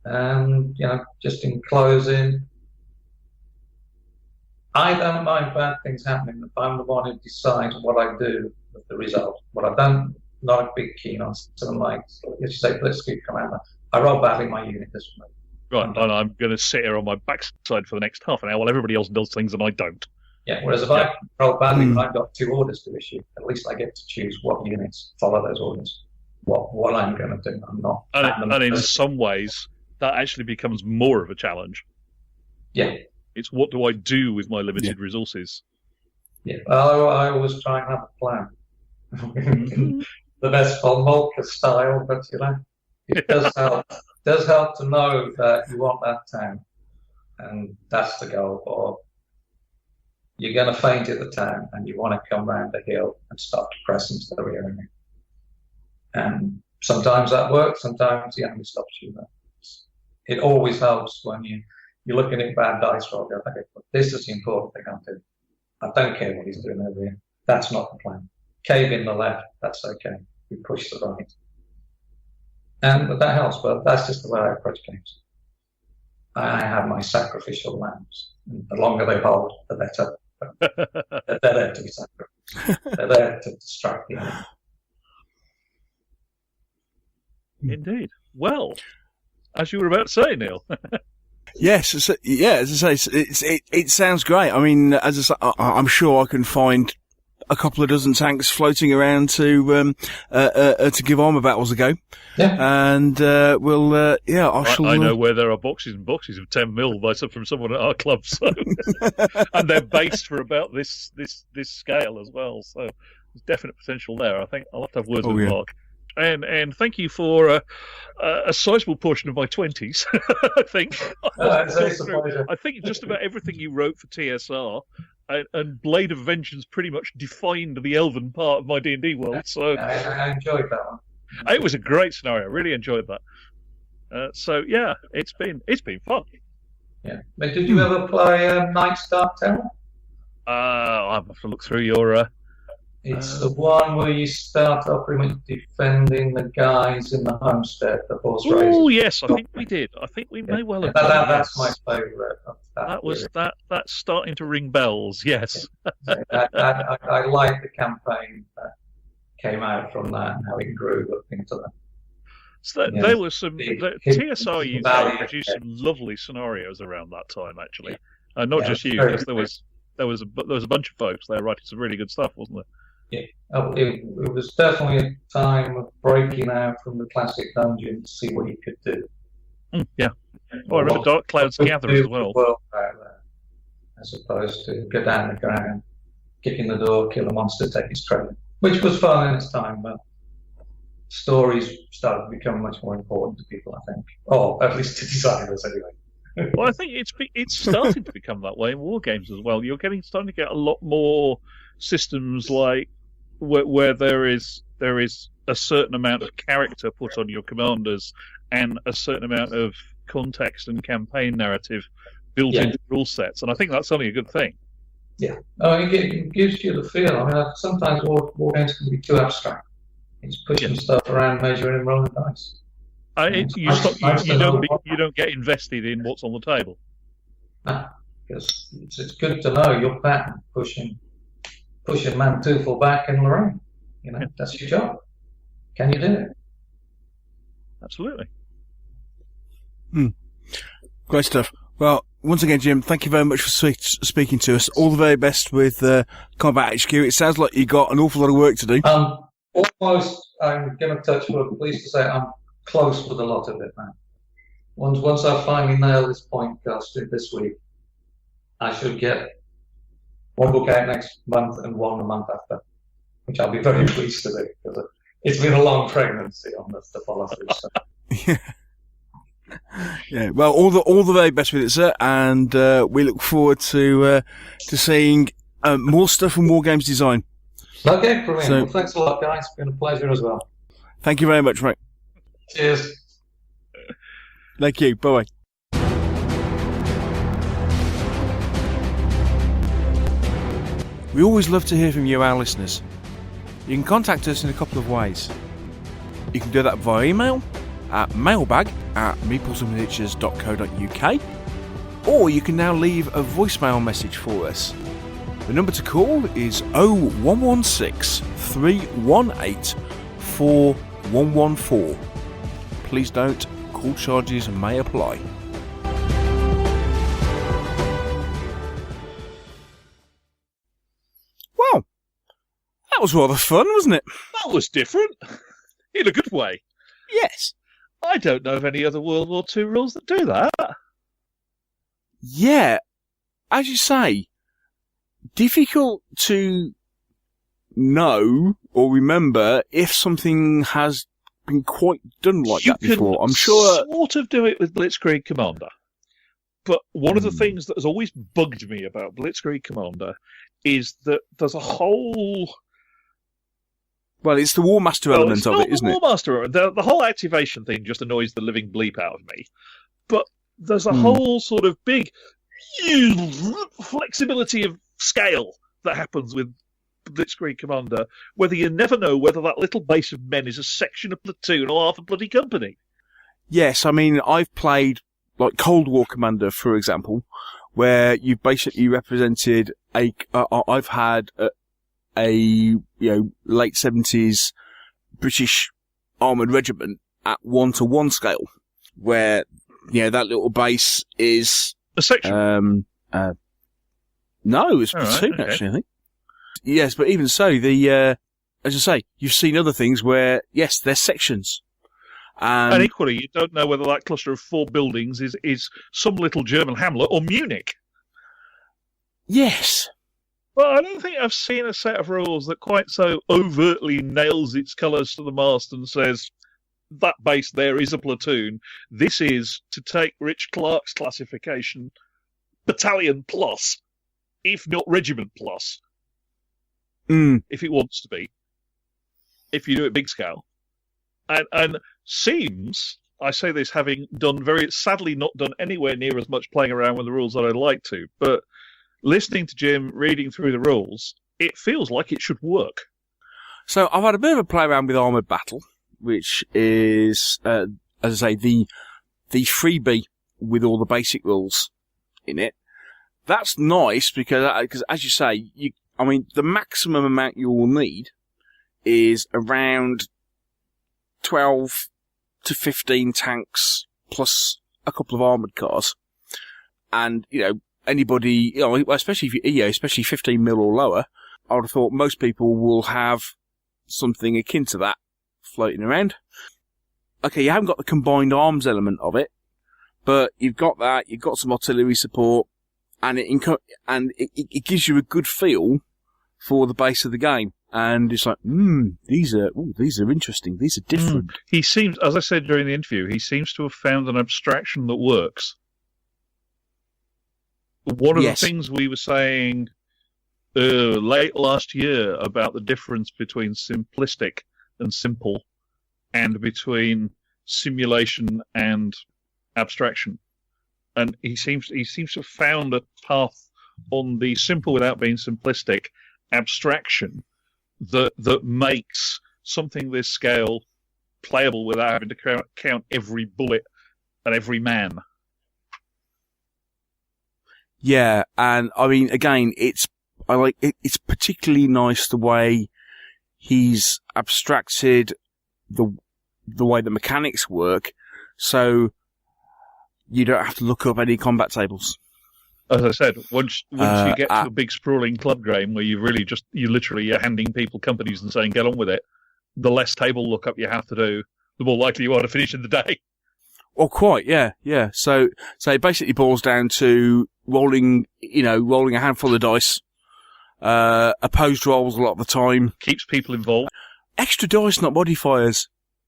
And just in closing, I don't mind bad things happening if I'm the one who decides what I do with the result. What I don't. Not a big keen on something like, as you say, Blitzkrieg Commander. I roll badly my unit this way.
Right, and I'm going to sit here on my backside for the next half an hour while everybody else does things and I don't.
Yeah, whereas if I roll badly and I've got 2 orders to issue, at least I get to choose what units follow those orders, what I'm going to do. I'm not.
And in some ways, that actually becomes more of a challenge.
Yeah.
It's what do I do with my limited resources?
Yeah, well, I always try and have a plan. The best von Moltke style, but it does help. Does help to know that you want that town, and that's the goal. Or you're going to feint at the town, and you want to come round the hill and start to press into the rear enemy. And sometimes that works. Sometimes the enemy stops you there. It always helps when you're looking at bad dice roll. Okay, this is the important thing I'm doing. I don't care what he's doing over here. That's not the plan. Cave in the left. That's okay. We push the right. And that helps, but that's just the way I approach games. I have my sacrificial lambs. The longer they hold, the better. They're there to be sacrificed. They're there to distract the enemy.
Indeed. Well, as you were about to say, Neil.
Yes, as I say, it sounds great. I mean, as I say, I'm sure I can find a couple of dozen tanks floating around to give armour battles a go.
Yeah.
And I
know where there are boxes and boxes of 10mm from someone at our club, so and they're based for about this scale as well. So there's definite potential there. I think I'll have to have words with Mark. And thank you for a sizable portion of my 20s. I think. I think just about everything you wrote for TSR. And Blade of Vengeance pretty much defined the elven part of my D&D world. So
I enjoyed that one.
It was a great scenario. I really enjoyed that. So yeah, it's been fun.
Yeah. But did you ever play Knight's Dark Tower?
I'll have to look through your.
It's the one where you start off pretty much defending the guys in the homestead, the horse races.
Oh yes, I think we did. I think we may well have.
That's my favourite.
That's starting to ring bells. Yes.
I like the campaign that came out from that and how it grew up into that.
So there was some. TSR UK produced some lovely scenarios around that time, actually. Not just you, because there was a bunch of folks there writing some really good stuff, wasn't there?
Yeah, it was definitely a time of breaking out from the classic dungeon to see what you could do.
Yeah. Oh, I remember Dark Clouds Gather as well.
As opposed to go down the ground, kick in the door, kill a monster, take its treasure, which was fun in its time, but stories started to become much more important to people, I think. Or at least to designers, anyway.
Well, I think it's starting to become that way in war games as well. You're starting to get a lot more systems like where there is a certain amount of character put on your commanders and a certain amount of context and campaign narrative built into rule sets, and I think that's only a good thing.
Yeah, it gives you the feel. I mean, sometimes war games can be too abstract. It's pushing stuff around, measuring and rolling dice.
You don't get invested in what's on the table.
Because it's good to know your pattern, pushing Manteuffel back in Lorraine. That's your job. Can you do it?
Absolutely.
Great stuff. Well, once again, Jim, thank you very much for speaking to us. All the very best with Combat HQ. It sounds like you got an awful lot of work to do.
Almost, I'm going to touch wood. Pleased to say I'm close with a lot of it now. Once I finally nail this point casted this week, I should get one book out next month and one the month after, which I'll be very pleased to do, because it's been a long pregnancy on this to follow through. So.
Yeah. Well, all the very best with it, sir, and we look forward to seeing more stuff from War Games Design.
Okay, brilliant. Well, thanks a lot, guys. It's been a pleasure as well.
Thank you very much, mate.
Cheers.
Thank you. Bye. We always love to hear from you, our listeners. You can contact us in a couple of ways. You can do that via email at mailbag@meeplesandminiatures.co.uk, or you can now leave a voicemail message for us. The number to call is 0116 318 4114. Please note, call charges may apply. Well, that was rather fun, wasn't it?
That was different. In a good way.
Yes.
I don't know of any other World War II rules that do that.
Yeah. As you say, difficult to know or remember if something has been quite done like that before. I'm sure
sort of do it with Blitzkrieg Commander. But one of the things that has always bugged me about Blitzkrieg Commander is that there's a whole...
Well, it's the War Master element of it, isn't it?
The War Master. The whole activation thing just annoys the living bleep out of me. But there's a whole sort of big flexibility of scale that happens with Blitzkrieg Commander, whether you never know whether that little base of men is a section, a platoon, or half a bloody company.
Yes, I mean, I've played like Cold War Commander, for example, where you basically represented I've had a late 70s British armoured regiment at 1-to-1 scale, where that little base is
a section.
No, it's platoon, actually, I think. Yes, but even so, as I say, you've seen other things where, yes, they're sections.
And equally, you don't know whether that cluster of 4 buildings is some little German hamlet or Munich.
Yes.
Well, I don't think I've seen a set of rules that quite so overtly nails its colours to the mast and says, that base there is a platoon. This is, to take Rich Clark's classification, battalion plus, if not regiment plus. If it wants to be. If you do it big scale. And seems, I say this having done sadly not done anywhere near as much playing around with the rules that I'd like to, but listening to Jim reading through the rules, it feels like it should work.
So I've had a bit of a play around with Armoured Battle, which is, as I say, the freebie with all the basic rules in it. That's nice because as you say, the maximum amount you will need is around 12 to 15 tanks plus a couple of armoured cars. And, anybody, especially especially 15 mil or lower, I would have thought most people will have something akin to that floating around. Okay, you haven't got the combined arms element of it, but you've got that, you've got some artillery support, and it gives you a good feel for the base of the game. And it's like, these are interesting. These are different.
He seems, as I said during the interview, he seems to have found an abstraction that works. One of the things we were saying late last year about the difference between simplistic and simple, and between simulation and abstraction, and he seems to have found a path on the simple without being simplistic abstraction that makes something this scale playable without having to count every bullet and every man.
Yeah, and I mean, again, it's particularly nice the way he's abstracted the way the mechanics work, so you don't have to look up any combat tables.
As I said, once you get to a big sprawling club game where you're handing people companies and saying get on with it, the less table lookup you have to do, the more likely you are to finish in the day.
Oh, quite, yeah. So it basically boils down to rolling a handful of dice, opposed rolls a lot of the time.
Keeps people involved.
Extra dice, not modifiers.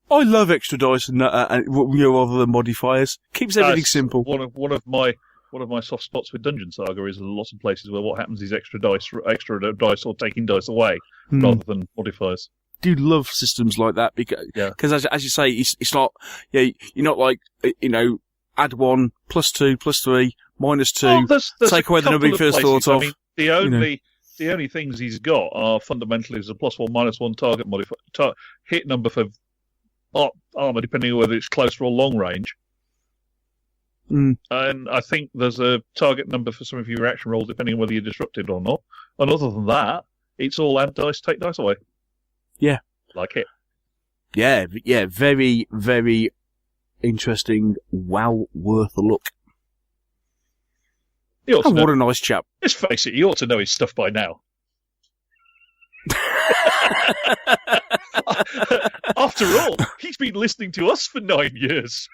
I love extra dice rather than modifiers. Keeps everything simple.
One of my soft spots with Dungeon Saga is lots of places where what happens is extra dice or taking dice away rather than modifiers.
Do love systems like that because as you say, it's not you're not like add 1 plus 2 plus 3 minus 2
there's
take away the number you first thought of.
I mean, the only things he's got are fundamentally a +1 -1 target modifier hit number for armor depending on whether it's close or long range. And I think there's a target number for some of your reaction rolls depending on whether you're disrupted or not. And other than that, it's all add dice, take dice away.
Yeah.
Like it.
Yeah, very, very interesting. Well worth a look. What a nice chap.
Let's face it, you ought to know his stuff by now. After all, he's been listening to us for 9 years.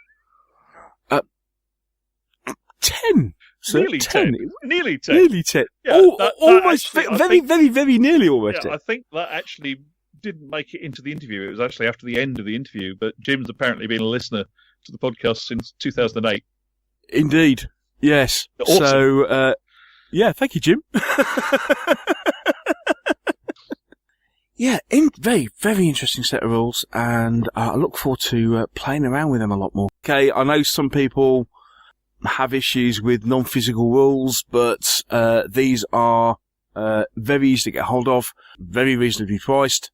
10. So
nearly 10. Nearly 10.
Nearly 10.
Yeah,
almost. Very, very nearly almost.
Yeah, I think that actually didn't make it into the interview. It was actually after the end of the interview, but Jim's apparently been a listener to the podcast since 2008.
Indeed. Yes.
Awesome.
So, thank you, Jim. Yeah, very, very interesting set of rules, and I look forward to playing around with them a lot more. Okay, I know some people have issues with non-physical rules, but these are very easy to get hold of, very reasonably priced.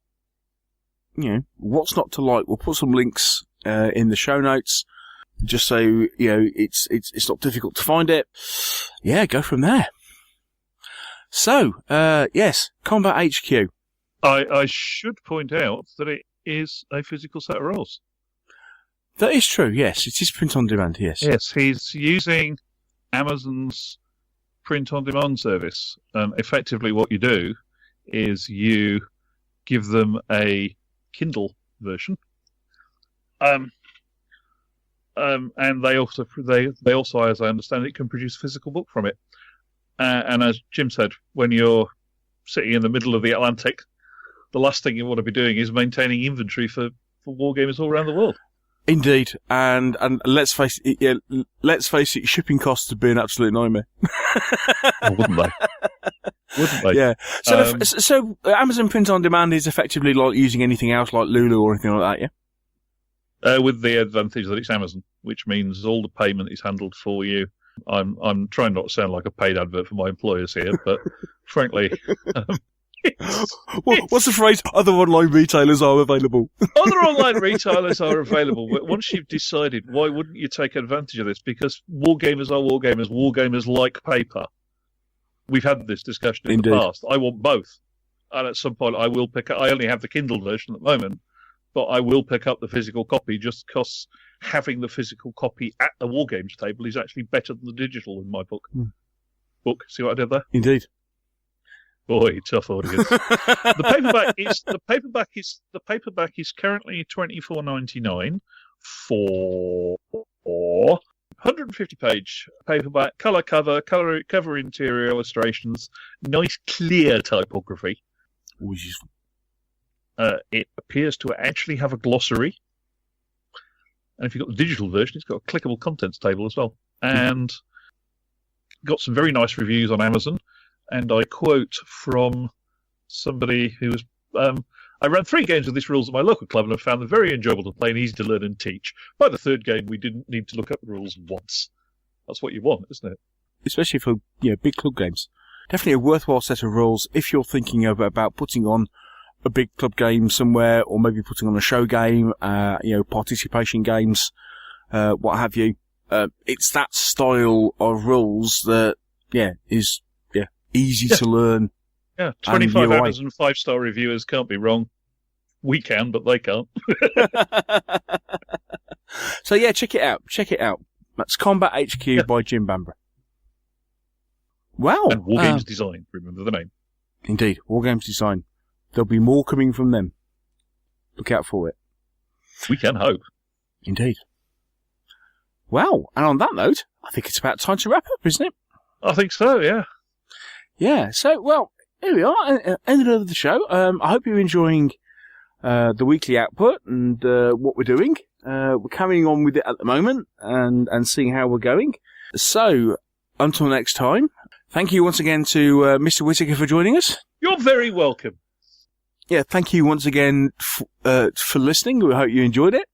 What's not to like? We'll put some links in the show notes. just so you know it's not difficult to find it. Yeah, go from there. So, yes, Combat HQ.
I should point out that it is a physical set of rules.
That is true, yes. It is print on demand, yes.
Yes, he's using Amazon's print on demand service. Effectively, what you do is you give them a Kindle version. And they also, as I understand it, can produce a physical book from it. And as Jim said, when you're sitting in the middle of the Atlantic, the last thing you want to be doing is maintaining inventory for wargamers all around the world.
Indeed, and let's face it, shipping costs have been an absolute nightmare.
Oh, wouldn't they? Wouldn't they?
Yeah. So Amazon Print on Demand is effectively like using anything else, like Lulu or anything like that, yeah.
With the advantage that it's Amazon, which means all the payment is handled for you. I'm trying not to sound like a paid advert for my employers here, but frankly,
what's the phrase? Other online retailers are available.
Other online retailers are available, but once you've decided, why wouldn't you take advantage of this? Because wargamers are wargamers. Wargamers like paper. We've had this discussion in the past. I want both, and at some point I will pick up. I only have the Kindle version at the moment, but I will pick up the physical copy just because having the physical copy at the Wargames table is actually better than the digital in my book. See what I did there?
Indeed.
Boy, tough audience. The paperback is currently $24.99 for 150-page paperback, color cover interior illustrations, nice clear typography.
Always useful.
It appears to actually have a glossary. And if you've got the digital version, it's got a clickable contents table as well. And got some very nice reviews on Amazon. And I quote from somebody who was... I ran 3 games of this rules at my local club and I found them very enjoyable to play and easy to learn and teach. By the 3rd game, we didn't need to look up the rules once. That's what you want, isn't it?
Especially for big club games. Definitely a worthwhile set of rules if you're thinking about putting on a big club game somewhere, or maybe putting on a show game, participation games, what have you. It's that style of rules that, is easy to learn.
Yeah, 25 Amazon 5-star reviewers can't be wrong. We can, but they can't.
So check it out. That's Combat HQ by Jim Bambra. Wow.
And Wargames Design, remember the name.
Indeed, Wargames Design. There'll be more coming from them. Look out for it.
We can hope.
Indeed. Well, and on that note, I think it's about time to wrap up, isn't it?
I think so, yeah.
Yeah, so, well, here we are, ended of the show. I hope you're enjoying the weekly output and what we're doing. We're carrying on with it at the moment and seeing how we're going. So, until next time, thank you once again to Mr. Whitaker for joining us.
You're very welcome.
Yeah, thank you once again for listening. We hope you enjoyed it.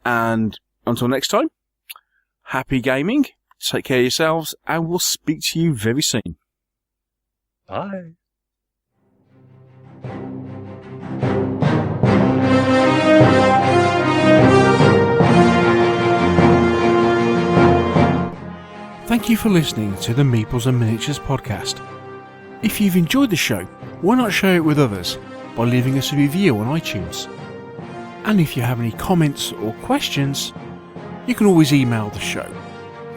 And until next time, happy gaming, take care of yourselves, and we'll speak to you very soon.
Bye.
Thank you for listening to the Meeples and Miniatures podcast. If you've enjoyed the show, why not share it with others by leaving us a review on iTunes? And if you have any comments or questions, you can always email the show.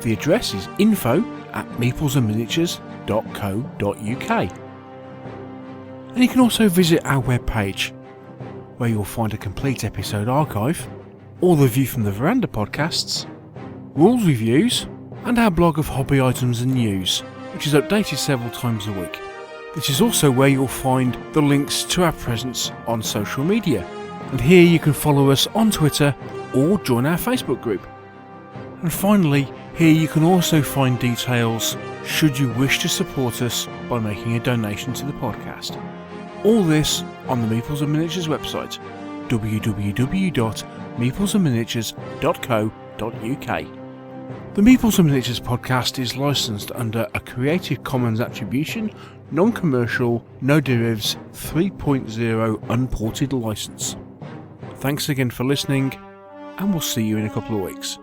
The address is info@meeplesandminiatures.co.uk. And you can also visit our webpage, where you'll find a complete episode archive, all the View from the Veranda podcasts, rules reviews, and our blog of hobby items and news, which is updated several times a week. This is also where you'll find the links to our presence on social media. And here you can follow us on Twitter or join our Facebook group. And finally, here you can also find details should you wish to support us by making a donation to the podcast. All this on the Meeples and Miniatures website, www.meeplesandminiatures.co.uk. The Meeples and Miniatures podcast is licensed under a Creative Commons Attribution, Non-Commercial, No Derivatives 3.0 Unported license. Thanks again for listening, and we'll see you in a couple of weeks.